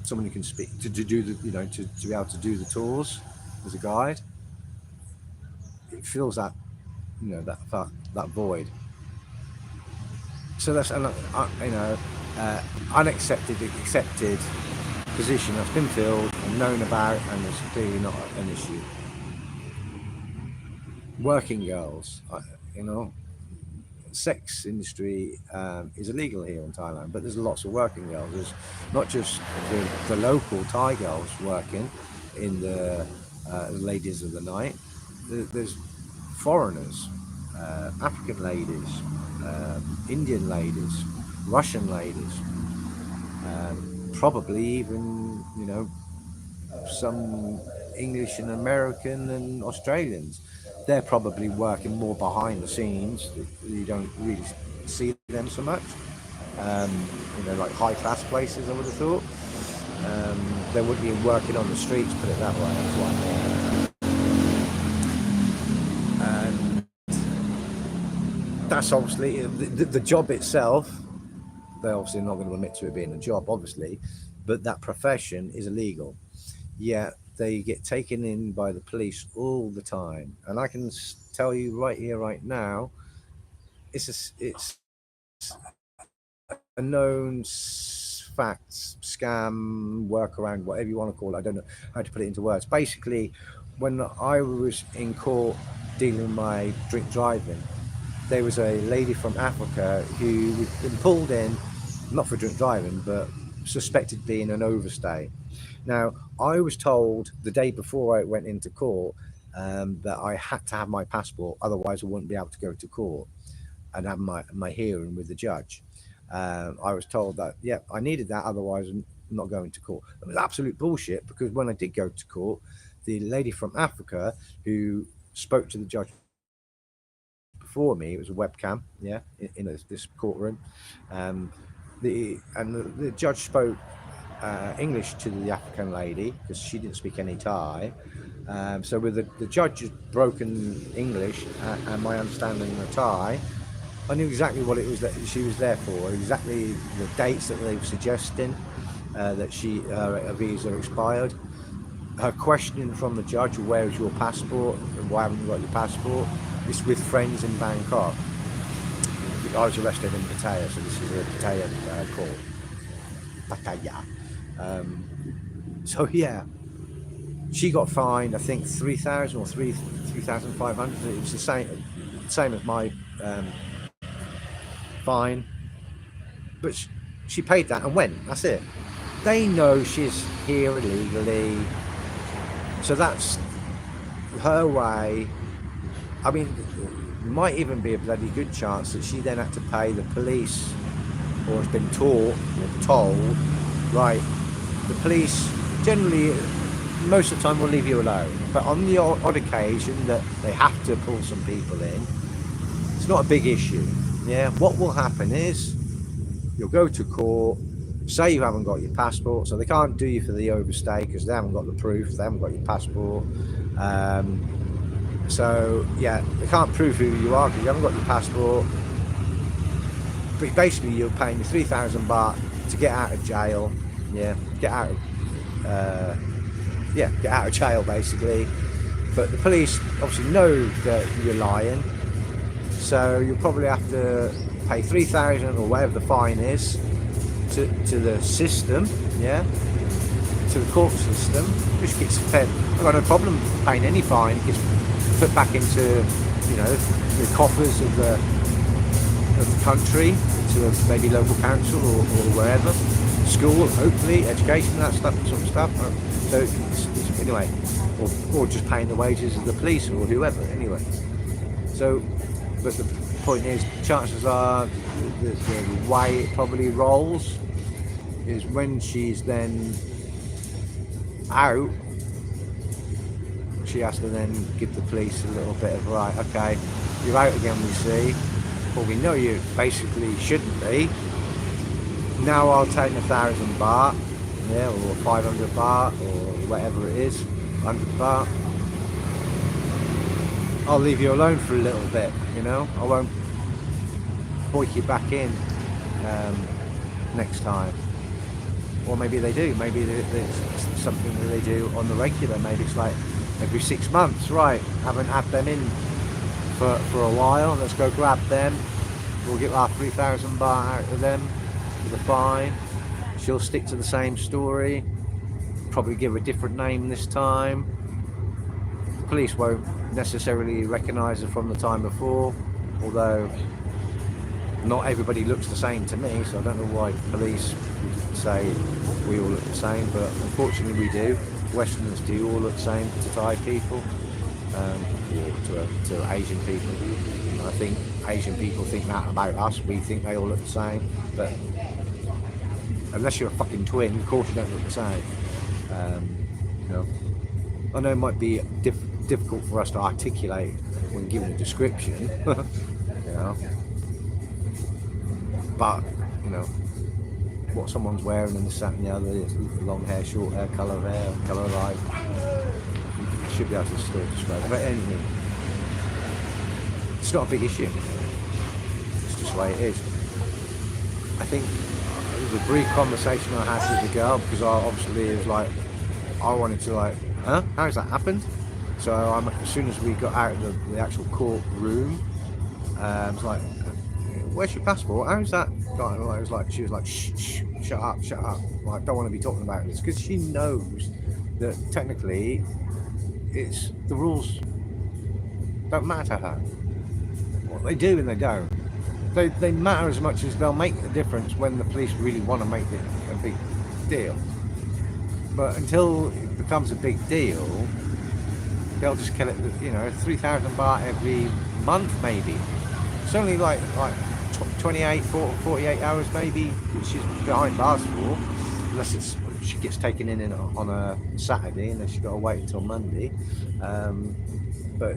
someone who can speak to do the, to be able to do the tours as a guide, it fills that, that void. So that's accepted position that's been filled and known about, and it's clearly not an issue. Working girls, sex industry is illegal here in Thailand, but there's lots of working girls. There's not just the local Thai girls working in the ladies of the night. There's foreigners, African ladies, Indian ladies, Russian ladies, probably even some English and American and Australians. They're probably working more behind the scenes. You don't really see them so much. Like high class places, I would have thought. They wouldn't be working on the streets, put it that way. That's what I mean. And that's obviously the job itself. They're obviously not going to admit to it being a job, obviously, but that profession is illegal. Yet they get taken in by the police all the time, and I can tell you right here, right now, it's a known fact, scam, workaround, whatever you want to call it. I don't know how to put it into words. Basically, when I was in court dealing with my drink driving, there was a lady from Africa who had been pulled in, not for drink driving, but suspected being an overstay. Now, I was told the day before I went into court that I had to have my passport, otherwise I wouldn't be able to go to court and have my hearing with the judge. I was told that, yeah, I needed that, otherwise I'm not going to court. It was absolute bullshit, because when I did go to court, the lady from Africa who spoke to the judge before me, it was a webcam, in this courtroom, the judge spoke English to the African lady, because she didn't speak any Thai. So with the judge's broken English and my understanding of Thai, I knew exactly what it was that she was there for, exactly the dates that they were suggesting, that her visa expired. Her question from the judge, where is your passport, and why haven't you got your passport? It's with friends in Bangkok. I was arrested in Pattaya, so this is a Pattaya court. Pattaya. So yeah, she got fined, I think 3,000 or 3,500. It was the same as my fine, but she paid that and went. That's it. They know she's here illegally, so that's her way. I mean, might even be a bloody good chance that she then had to pay the police, or has been taught or told, right, the police generally most of the time will leave you alone, but on the odd occasion that they have to pull some people in, it's not a big issue. Yeah, what will happen is you'll go to court, say you haven't got your passport, so they can't do you for the overstay because they haven't got the proof, they haven't got your passport. So yeah, they can't prove who you are because you haven't got your passport. But basically you're paying your 3,000 baht to get out of jail. Yeah, get out of jail basically. But the police obviously know that you're lying, so you'll probably have to pay 3,000 or whatever the fine is to the system, yeah, to the court system, which gets fed. I've got no problem paying any fine. It gets put back into, the coffers of the country, to maybe local council or wherever, school, hopefully, education, that stuff, sort of stuff. So it's anyway, or just paying the wages of the police or whoever. Anyway, so but the point is, chances are the way it probably rolls is when she's then out, she has to then give the police a little bit of, right, okay, you're out again, we see. Well, we know you basically shouldn't be. Now I'll take 1,000 baht, yeah, or 500 baht, or whatever it is, 100 baht. I'll leave you alone for a little bit, you know. I won't boik you back in next time. Or maybe they do. Maybe it's something that they do on the regular. Maybe it's like every 6 months, right? Haven't had them in for a while. Let's go grab them. We'll get our 3,000 baht out of them with a fine. She'll stick to the same story. Probably give a different name this time. The police won't necessarily recognise her from the time before, although not everybody looks the same to me, so I don't know why police would say we all look the same, but unfortunately we do. Westerners do all look the same to Thai people, to Asian people. And I think Asian people think that about us. We think they all look the same, but unless you're a fucking twin, of course you don't look the same. You know, I know it might be difficult for us to articulate when given a description, you know, but you know what someone's wearing and this, that and the other, long hair, short hair, colour of hair, colour of eye, you should be able to still describe it. But anyway, it's not a big issue, it's just the way it is. I think it was a brief conversation I had with the girl, because obviously it was like, I wanted to like, huh? How's that happened? So as soon as we got out of the actual court room, I was like, where's your passport? How's that? She was like, shh, shut up. Like, I don't want to be talking about this, because she knows that technically it's the rules don't matter to her. Well, they do and they don't. They matter as much as they'll make the difference when the police really want to make it a big deal. But until it becomes a big deal, they'll just kill it, you know, 3,000 baht every month maybe. It's only like 28, 48 hours maybe, which she's behind bars for, unless she gets taken in on a Saturday, and then she's got to wait until Monday. But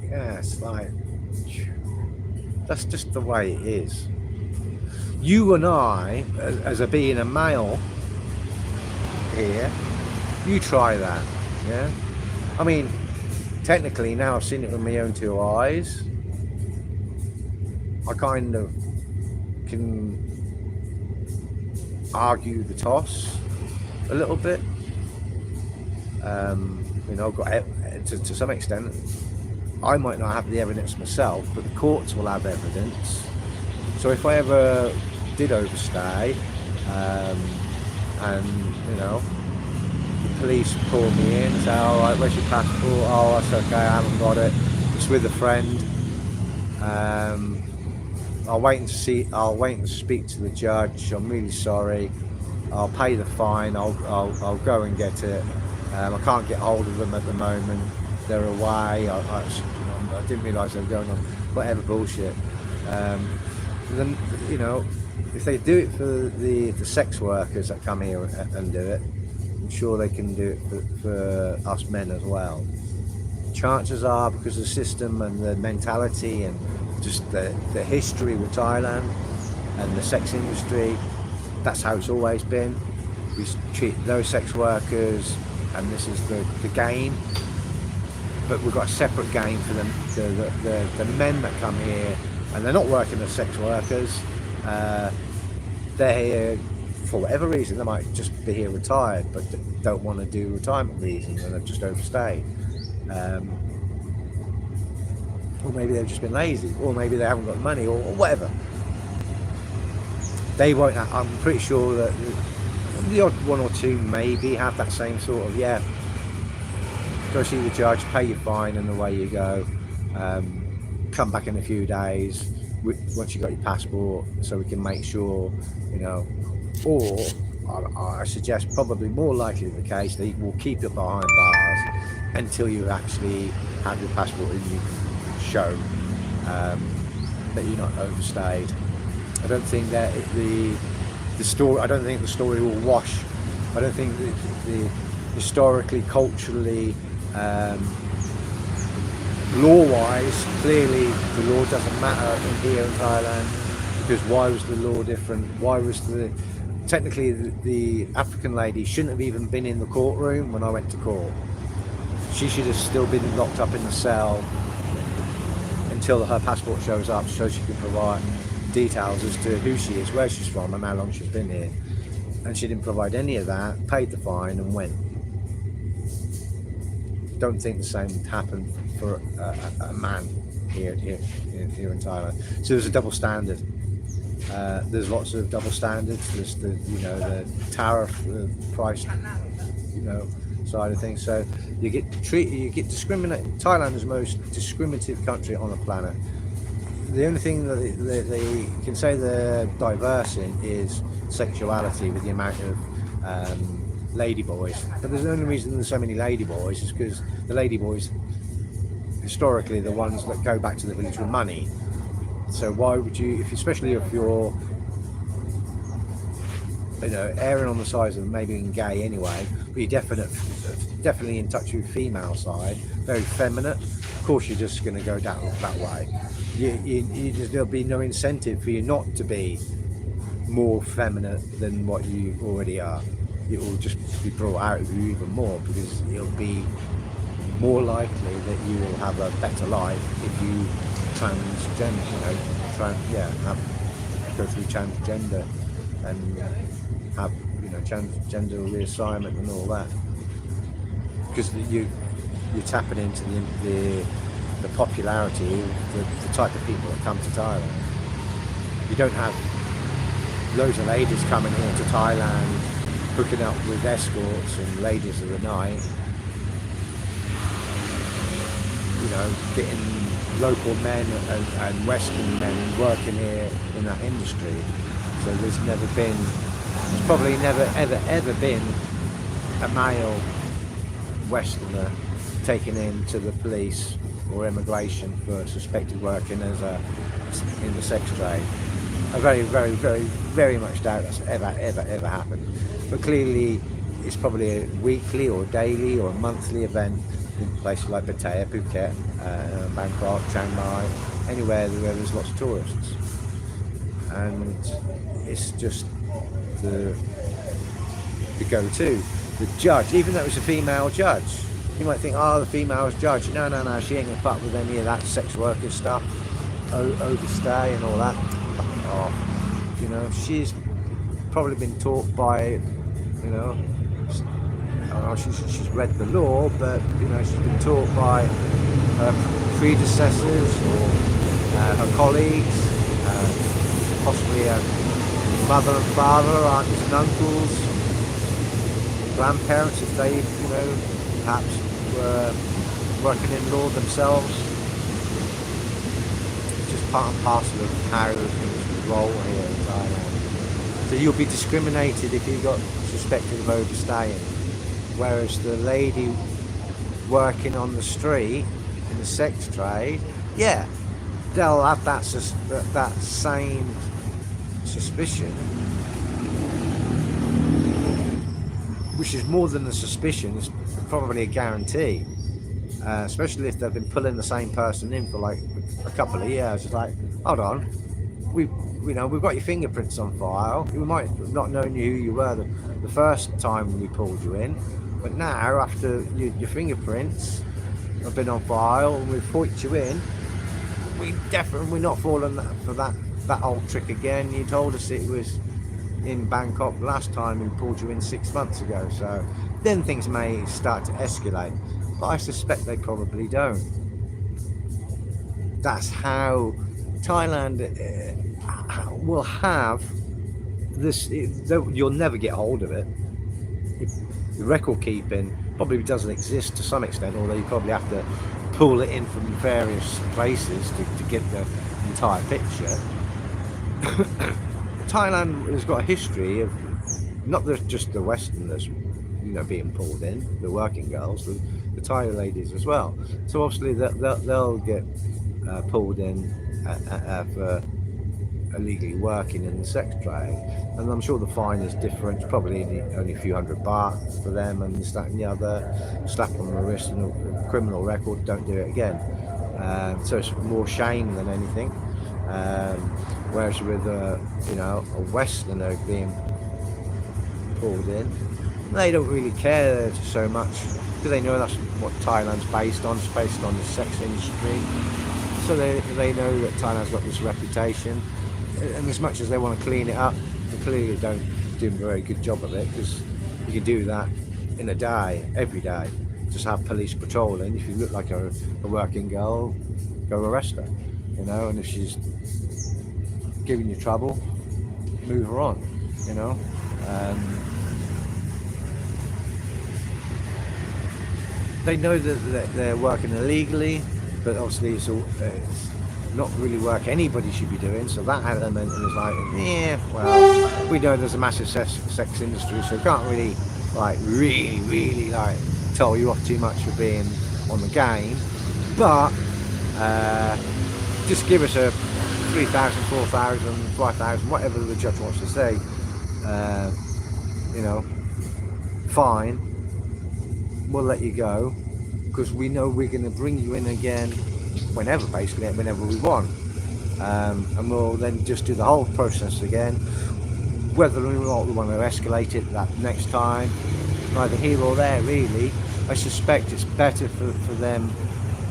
yeah, it's like, that's just the way it is. You and I, as being a male here, you try that, yeah? I mean, technically now I've seen it with my own two eyes, I kind of can argue the toss a little bit. You know, I've got to some extent. I might not have the evidence myself, but the courts will have evidence. So if I ever did overstay, and you know, the police call me in and say, "All right, where's your passport?" "Oh, that's okay, I haven't got it. It's with a friend." I'll wait and speak to the judge. I'm really sorry. I'll pay the fine. I'll go and get it. I can't get hold of them at the moment. They're away. I didn't realise they were going on. Whatever bullshit. Then, you know, if they do it for the sex workers that come here and do it, I'm sure they can do it for us men as well. Chances are, because of the system and the mentality and just the history with Thailand and the sex industry, that's how it's always been. We treat those sex workers, and this is the game, but we've got a separate game for them. The men that come here, and they're not working as sex workers, they're here for whatever reason. They might just be here retired, but don't want to do retirement reasons, and they've just overstayed. Or maybe they've just been lazy, or maybe they haven't got money, or whatever. They won't have, I'm pretty sure that the odd one or two maybe have that same sort of, yeah, go see the judge, pay your fine, and away you go. Come back in a few days once you got your passport, so we can make sure, you know. Or I suggest, probably more likely the case, they will keep it behind bars until you actually have your passport and you can show that you're not overstayed. I don't think that the story. I don't think the story will wash. I don't think the historically, culturally, law-wise, clearly the law doesn't matter here in Thailand, because why was the law different? Why was technically the African lady shouldn't have even been in the courtroom when I went to court. She should have still been locked up in the cell until her passport shows up, so she can provide details as to who she is, where she's from, and how long she's been here. And she didn't provide any of that, paid the fine and went. Don't think the same would happen for a man here in Thailand. So there's a double standard. There's lots of double standards. There's the tariff, the price, side of things. So you get discriminated. Thailand is the most discriminative country on the planet. The only thing that they can say they're diverse in is sexuality, with the amount of ladyboys. But there's the only reason there's so many ladyboys is because the ladyboys historically are the ones that go back to the village with money. So why would you, especially if you're erring on the side of maybe being gay anyway, but you're definitely in touch with the female side, very feminine, of course you're just going to go down that way. There'll be no incentive for you not to be more feminine than what you already are. It will just be brought out of you even more, because it'll be more likely that you will have a better life if you go through transgender and have transgender reassignment and all that, because you're tapping into the popularity of the type of people that come to Thailand. You don't have loads of ladies coming here to Thailand, hooking up with escorts and ladies of the night, getting local men and Western men working here in that industry. So there's probably never ever been a male Westerner taken into the police or immigration for suspected working in the sex trade. I very, very, very, very much doubt that's ever happened. But clearly, it's probably a weekly or daily or a monthly event in places like Pattaya, Phuket, Bangkok, Chiang Mai, anywhere where there's lots of tourists. And it's just the go-to. The judge, even though it's a female judge, you might think, the female's judge. No, she ain't gonna put up with any of that sex worker stuff, overstay and all that. She's probably been taught by, she's read the law, but she's been taught by her predecessors or her colleagues, possibly her mother and father, aunts and uncles, grandparents, if they, perhaps were working in law themselves. It's just part and parcel of how things roll here in Thailand. So you'll be discriminated if you got suspected of overstaying. Whereas the lady working on the street in the sex trade, they'll have that same suspicion, which is more than a suspicion, it's probably a guarantee, especially if they've been pulling the same person in for like a couple of years. It's like, hold on, we've got your fingerprints on file. We might have not known who you were the first time we pulled you in, but now after your fingerprints have been on file and we've put you in, we're not falling for that old trick again. You told us it was in Bangkok last time we pulled you in 6 months ago, so then things may start to escalate, but I suspect they probably don't. That's how Thailand will have this. You'll never get hold of it. The record keeping probably doesn't exist to some extent, although you probably have to pull it in from various places to get the entire picture. Thailand has got a history of not just the Westerners, being pulled in, the working girls, the Thai ladies as well. So obviously they'll get pulled in for illegally working in the sex trade, and I'm sure the fine is different. It's probably only a few $100 for them, and this, that, and the other. Slap on the wrist and a criminal record. Don't do it again. So it's more shame than anything. Whereas with a Westerner being pulled in, they don't really care so much because they know that's what Thailand's based on. It's based on the sex industry. So they know that Thailand's got this reputation, and as much as they want to clean it up, they clearly don't do a very good job of it, because you can do that in a day, every day. Just have police patrolling. If you look like a working girl, go arrest her, and if she's giving you trouble, move her on, They know that they're working illegally, but obviously it's not really work anybody should be doing. So that element is like, well, we know there's a massive sex industry, so we can't really really tell you off too much for being on the game. But just give us a 3,000, 4,000, 5,000, whatever the judge wants to say. Fine. We'll let you go, because we know we're going to bring you in again whenever we want, and we'll then just do the whole process again, whether or not we want to escalate it that next time. Neither here or there really. I suspect it's better for them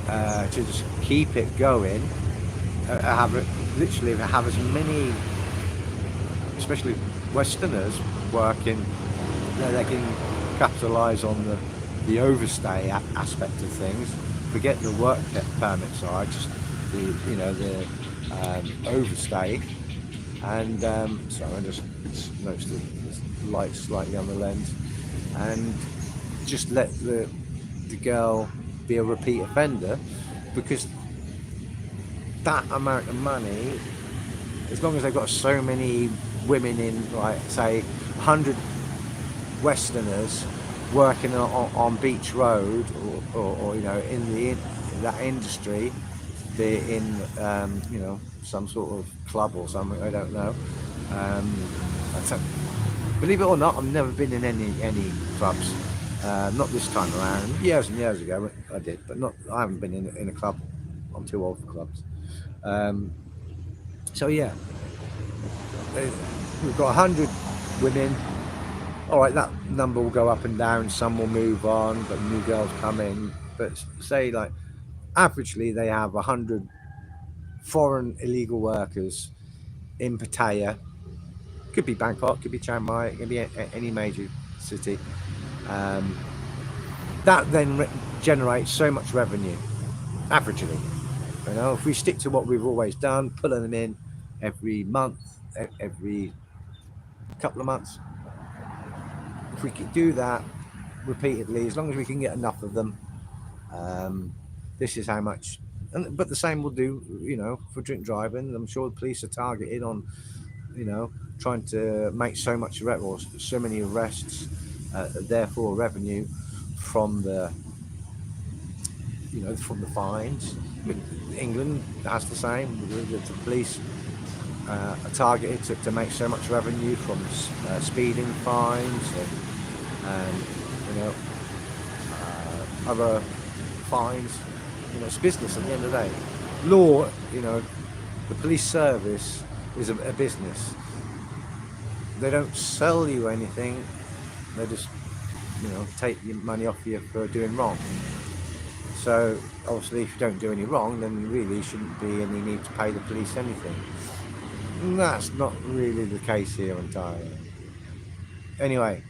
to just keep it going, have as many, especially Westerners, working. They can capitalise on the overstay aspect of things. Forget the work permit side, just the overstay. And sorry, I just noticed the light slightly on the lens, and just let the girl be a repeat offender, because that amount of money, as long as they've got so many women in, say 100 Westerners working on Beach Road, or in that industry, be it in some sort of club or something, I don't know. Believe it or not, I've never been in any clubs. Not this time around. Years and years ago I did, but I haven't been in a club. I'm too old for clubs. So yeah, we've got 100 women. All right, that number will go up and down. Some will move on, but new girls come in. But say averagely they have 100 foreign illegal workers in Pattaya. Could be Bangkok, could be Chiang Mai, it could be any major city. That then generates so much revenue, averagely. If we stick to what we've always done, pulling them in every month, every couple of months, if we could do that repeatedly, as long as we can get enough of them, this is how much. But the same will do, for drink driving. I'm sure the police are targeted on, trying to make so many arrests, therefore revenue from the fines. England has the same. The police are targeted to make so much revenue from speeding fines and other fines. It's business at the end of the day. Law, the police service is a business. They don't sell you anything. They just take your money off you for doing wrong. So obviously, if you don't do any wrong, then you really shouldn't be any need to pay the police anything. And that's not really the case here in Thailand. Anyway,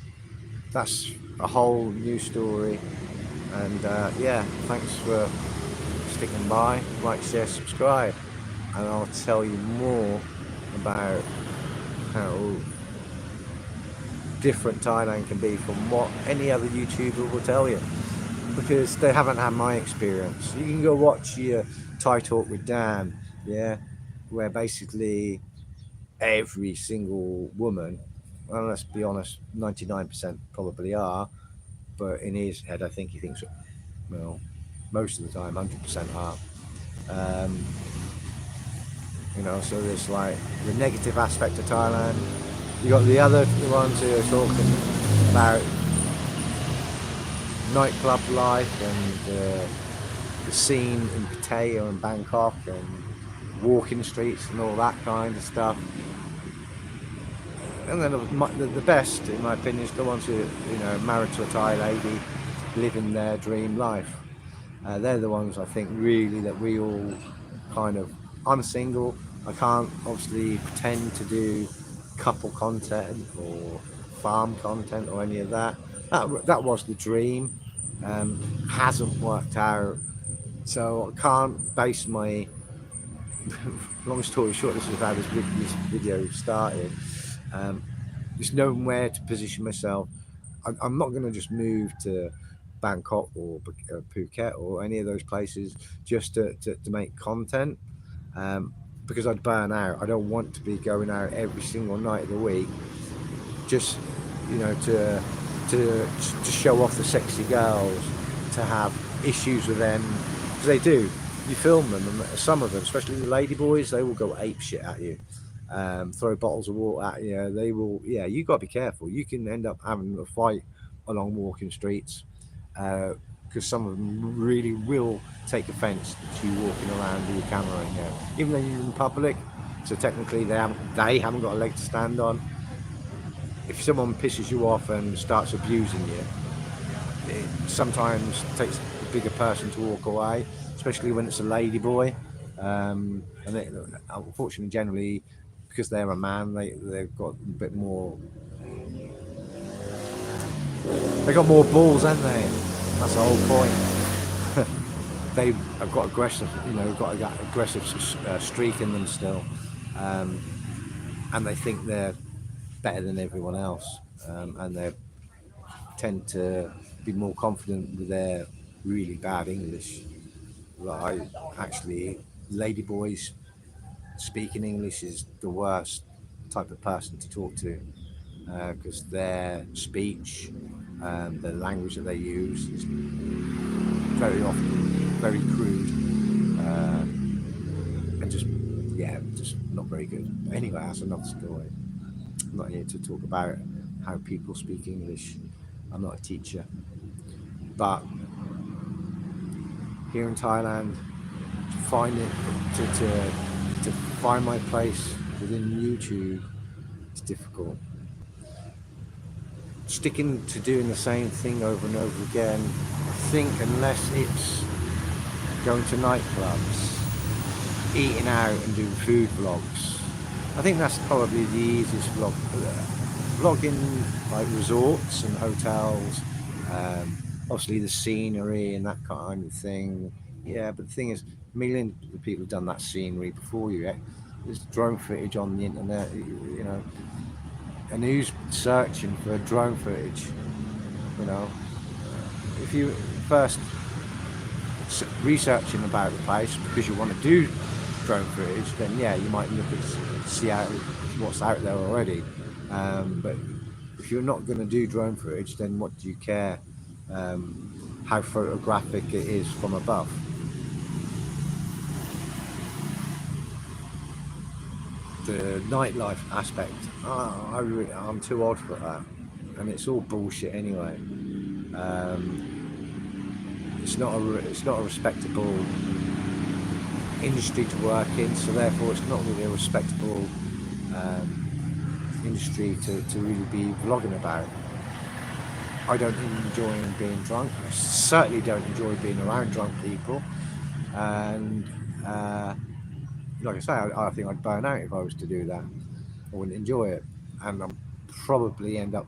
that's a whole new story. And thanks for sticking by. Like, share, subscribe, and I'll tell you more about how different Thailand can be from what any other YouTuber will tell you, because they haven't had my experience. You can go watch your Thai Talk with Dan, where basically every single woman, well, let's be honest, 99% probably are, but in his head I think he thinks, well, most of the time 100% are. So there's the negative aspect of Thailand. You got the ones who are talking about nightclub life and the scene in Pattaya and Bangkok and walking streets and all that kind of stuff. And then the best, in my opinion, is the ones who, you know, married to a Thai lady, living their dream life. They're the ones I think really that we all kind of. I'm single. I can't obviously pretend to do couple content or farm content or any of that. That was the dream. Hasn't worked out. So I can't base my. Long story short, this is how this video started. Just knowing where to position myself. I'm not going to just move to Bangkok or Phuket or any of those places just to make content, because I'd burn out. I don't want to be going out every single night of the week just, you know, to show off the sexy girls, to have issues with them, because they do. You film them, and some of them, especially the lady boys, they will go ape shit at you, throw bottles of water at you. They will, yeah. You got to be careful. You can end up having a fight along walking streets, because some of them really will take offence to you walking around with your camera in there, even though you're in public. So technically, they haven't got a leg to stand on. If someone pisses you off and starts abusing you, it sometimes takes a bigger person to walk away, especially when it's a lady boy. And they, unfortunately, generally, because they're a man, they've got a bit more. They got more balls, haven't they? That's the whole point. They have got aggressive, you know, got an aggressive streak in them still, and they think they're better than everyone else, and they tend to be more confident with their really bad English. Like, actually, ladyboys speaking English is the worst type of person to talk to, because their speech, the language that they use is very often very crude, and just not very good. But anyway, that's another story. I'm not here to talk about how people speak English. I'm not a teacher. But here in Thailand, to find my place within YouTube is difficult. Sticking to doing the same thing over and over again, I think, unless it's going to nightclubs, eating out and doing food vlogs, I think that's probably the easiest vlog. Vlogging like resorts and hotels, obviously the scenery and that kind of thing. Yeah, but the thing is, millions of people have done that scenery before you. There's drone footage on the internet, you know, and who's searching for drone footage? You know, if you first researching about the place because you want to do drone footage, then yeah, you might look at see out what's out there already. But if you're not going to do drone footage, then what do you care how photographic it is from above? The nightlife aspect, I'm too old for that, and it's all bullshit anyway. It's not a respectable industry to work in, so therefore it's not really a respectable industry to really be vlogging about. I don't enjoy being drunk. I certainly don't enjoy being around drunk people, and like I say, I think I'd burn out if I was to do that. I wouldn't enjoy it, and I'd probably end up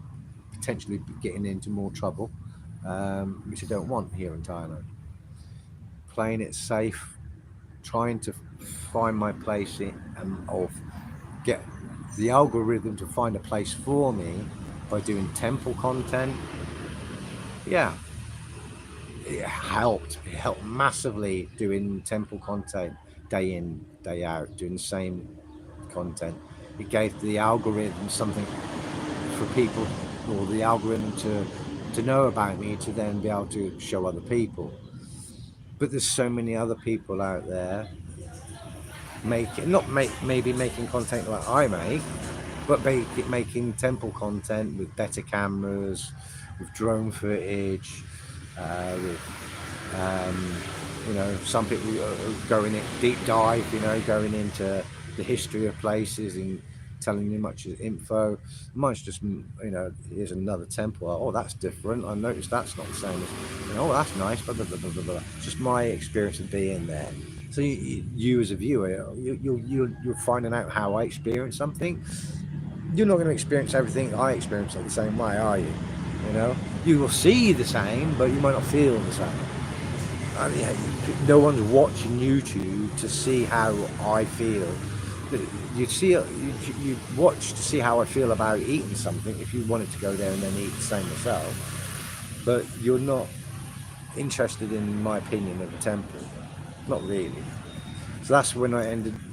potentially getting into more trouble, which I don't want here in Thailand. Playing it safe, trying to find my place or get the algorithm to find a place for me by doing temple content. Yeah, it helped massively doing temple content day in, day out, doing the same content. It gave the algorithm something for people, or the algorithm to know about me, to then be able to show other people. But there's so many other people out there maybe making content like I make, but making temple content with better cameras, with drone footage, with You know, some people are going in deep dive, you know, going into the history of places and telling you much info. Mine's just, you know, here's another temple. Oh, that's different. I noticed that's not the same as, you know, oh, that's nice. Blah, blah, blah, blah, blah, blah. Just my experience of being there. So you as a viewer, you're finding out how I experience something. You're not going to experience everything I experience in the same way, are you? You know, you will see the same, but you might not feel the same. I mean, no one's watching YouTube to see how I feel. You see, you watch to see how I feel about eating something. If you wanted to go there and then eat the same yourself, but you're not interested in my opinion of the temple, not really. So that's when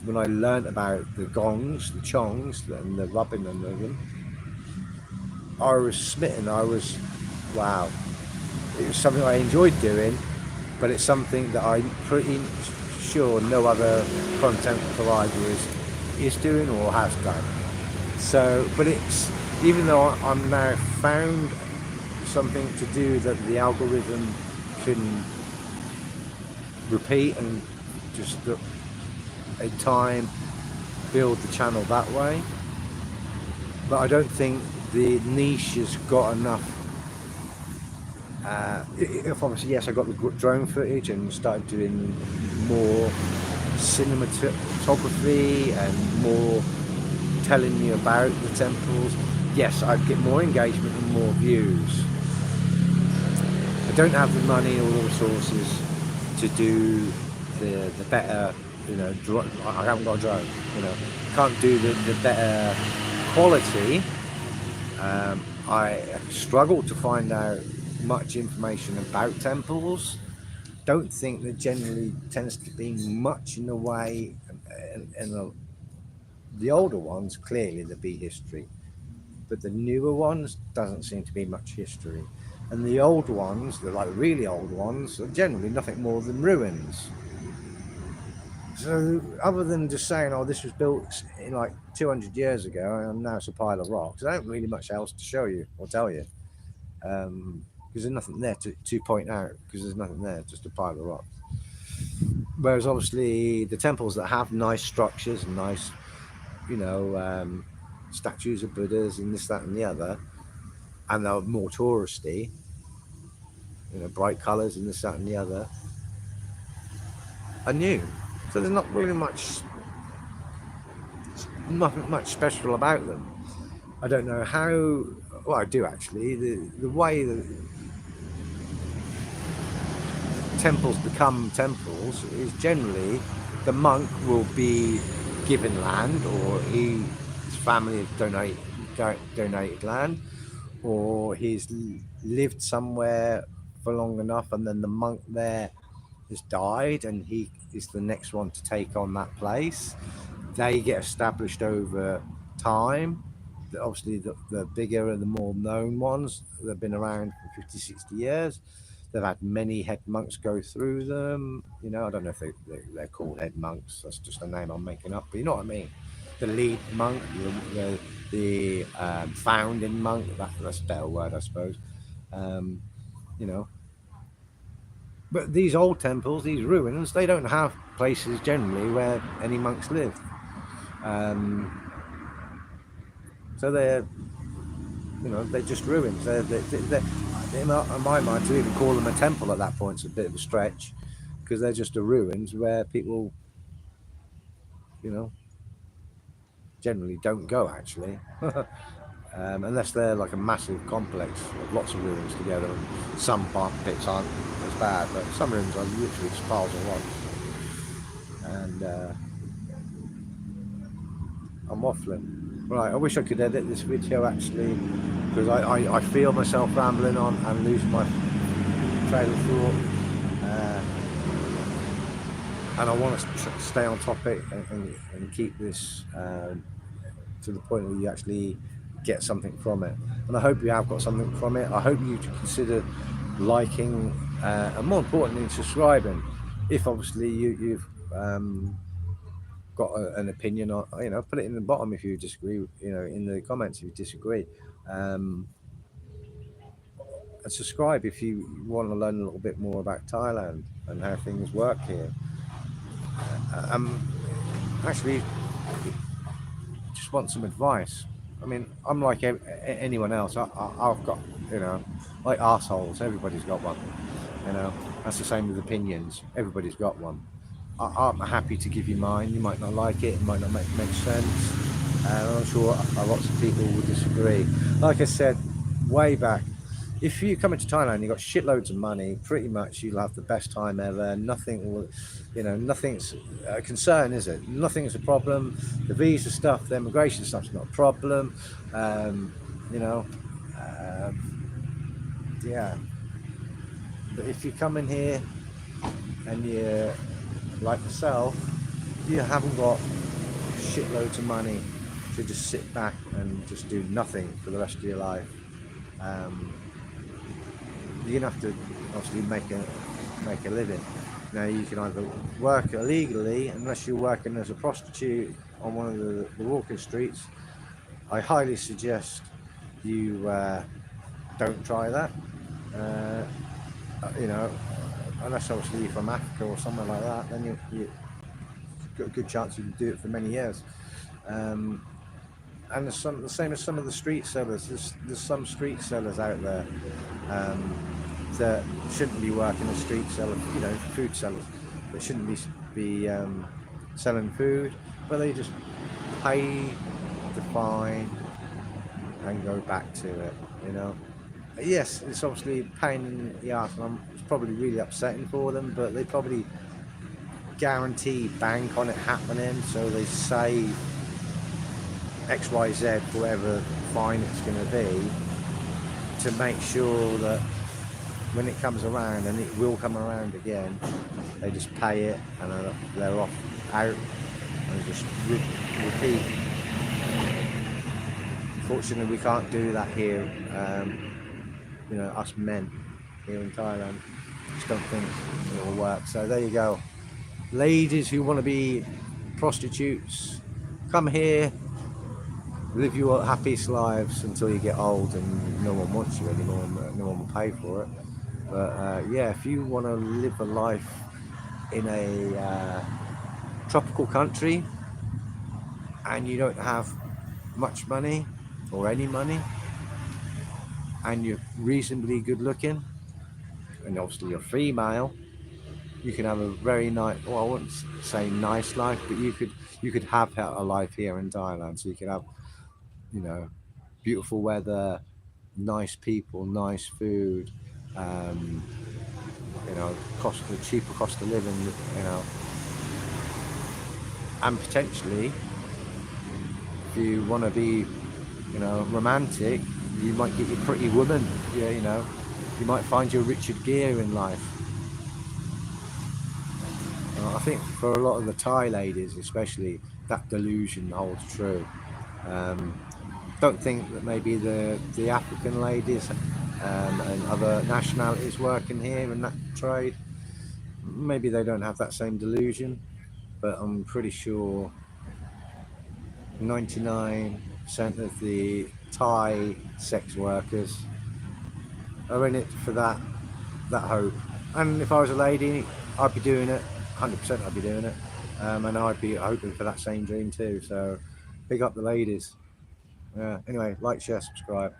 when I learned about the gongs, the chongs, and the rubbing and them. I was smitten. I was, wow. It was something I enjoyed doing, but it's something that I'm pretty sure no other content provider is doing or has done. So, but it's, even though I'm now found something to do that the algorithm can repeat and just a time build the channel that way, but I don't think the niche has got enough. If obviously, yes, I got the drone footage and started doing more cinematography and more telling you about the temples, yes, I'd get more engagement and more views. I don't have the money or the resources to do the better, you know, I haven't got a drone, you know, can't do the better quality. I struggle to find out much information about temples. Don't think there generally tends to be much in the way, and the older ones clearly there be history, but the newer ones doesn't seem to be much history, and the old ones, the like really old ones, are generally nothing more than ruins. So other than just saying, oh, this was built in like 200 years ago and now it's a pile of rocks, I don't really much else to show you or tell you, because there's nothing there to point out, because there's nothing there, just a pile of rocks. Whereas obviously the temples that have nice structures and nice, you know, statues of Buddhas and this, that and the other, and they're more touristy, you know, bright colours and this, that and the other, are new. So there's not really nothing much special about them. I don't know how, well, I do actually, the way that temples become temples is generally the monk will be given land, or his family has donated land, or he's lived somewhere for long enough and then the monk there has died and he is the next one to take on that place. They get established over time. Obviously the bigger and the more known ones, they've been around for 50, 60 years. They've had many head monks go through them. You know, I don't know if they're called head monks. That's just a name I'm making up. But you know what I mean? The lead monk, the founding monk. That's a better word, I suppose. You know, but these old temples, these ruins, they don't have places generally where any monks live. So they're, you know, they're just ruins. They're in my mind, to even call them a temple at that point is a bit of a stretch, because they're just a ruins where people, you know, generally don't go actually, unless they're like a massive complex of lots of ruins together. And some bits aren't as bad, but some ruins are literally just piles of rocks. And I'm waffling. Right, I wish I could edit this video actually, because I feel myself rambling on and losing my trail of thought. And I want to stay on topic and keep this to the point where you actually get something from it. And I hope you have got something from it. I hope you consider liking and more importantly subscribing, if obviously you've got an opinion on, you know, put it in the bottom if you disagree, you know, in the comments if you disagree. and subscribe if you want to learn a little bit more about Thailand and how things work here. Actually, just want some advice. I mean, I'm like anyone else. I've got, like arseholes. Everybody's got one. That's the same with opinions. Everybody's got one. I'm happy to give you mine. You might not like it. It might not make sense. I'm sure lots of people will disagree. Like I said, way back, if you come into Thailand, you've got shitloads of money, pretty much you'll have the best time ever. Nothing will, nothing's a concern, is it? Nothing's a problem. The visa stuff, the immigration stuff's not a problem. Yeah. But if you come in here and you're like myself, you haven't got shitloads of money to just sit back and just do nothing for the rest of your life. You're gonna have to obviously make a living. Now you can either work illegally, unless you're working as a prostitute on one of the walking streets. I highly suggest you don't try that. Unless obviously you're from Africa or somewhere like that, then you got a good chance you can do it for many years. And the same as some of the street sellers. There's some street sellers out there that shouldn't be working as street sellers, food sellers. They shouldn't be selling food, but they just pay the fine and go back to it. Yes, it's obviously a pain in the arse, and it's probably really upsetting for them, but they probably guarantee bank on it happening, so they save XYZ, whatever fine it's going to be, to make sure that when it comes around, and it will come around again, they just pay it and they're off out and just repeat. Unfortunately, we can't do that here. Us men here in Thailand, just don't think it will work. So there you go. Ladies who want to be prostitutes, come here, live your happiest lives until you get old and no one wants you anymore, and no one will pay for it. But if you want to live a life in a tropical country and you don't have much money or any money, and you're reasonably good looking, and obviously you're female, you can have a very nice, well, I wouldn't say nice life, but you could have a life here in Thailand. So you could have, beautiful weather, nice people, nice food, cheaper cost of living, and potentially, if you want to be, romantic, you might get your pretty woman. You might find your Richard Gere in life. I think for a lot of the Thai ladies, especially, that delusion holds true. Don't think that maybe the African ladies and other nationalities working here in that trade, maybe they don't have that same delusion, but I'm pretty sure 99% of the Thai sex workers are in it for that hope. And if I was a lady, I'd be doing it, 100% I'd be doing it, and I'd be hoping for that same dream too. So big up the ladies. Anyway, like, share, subscribe.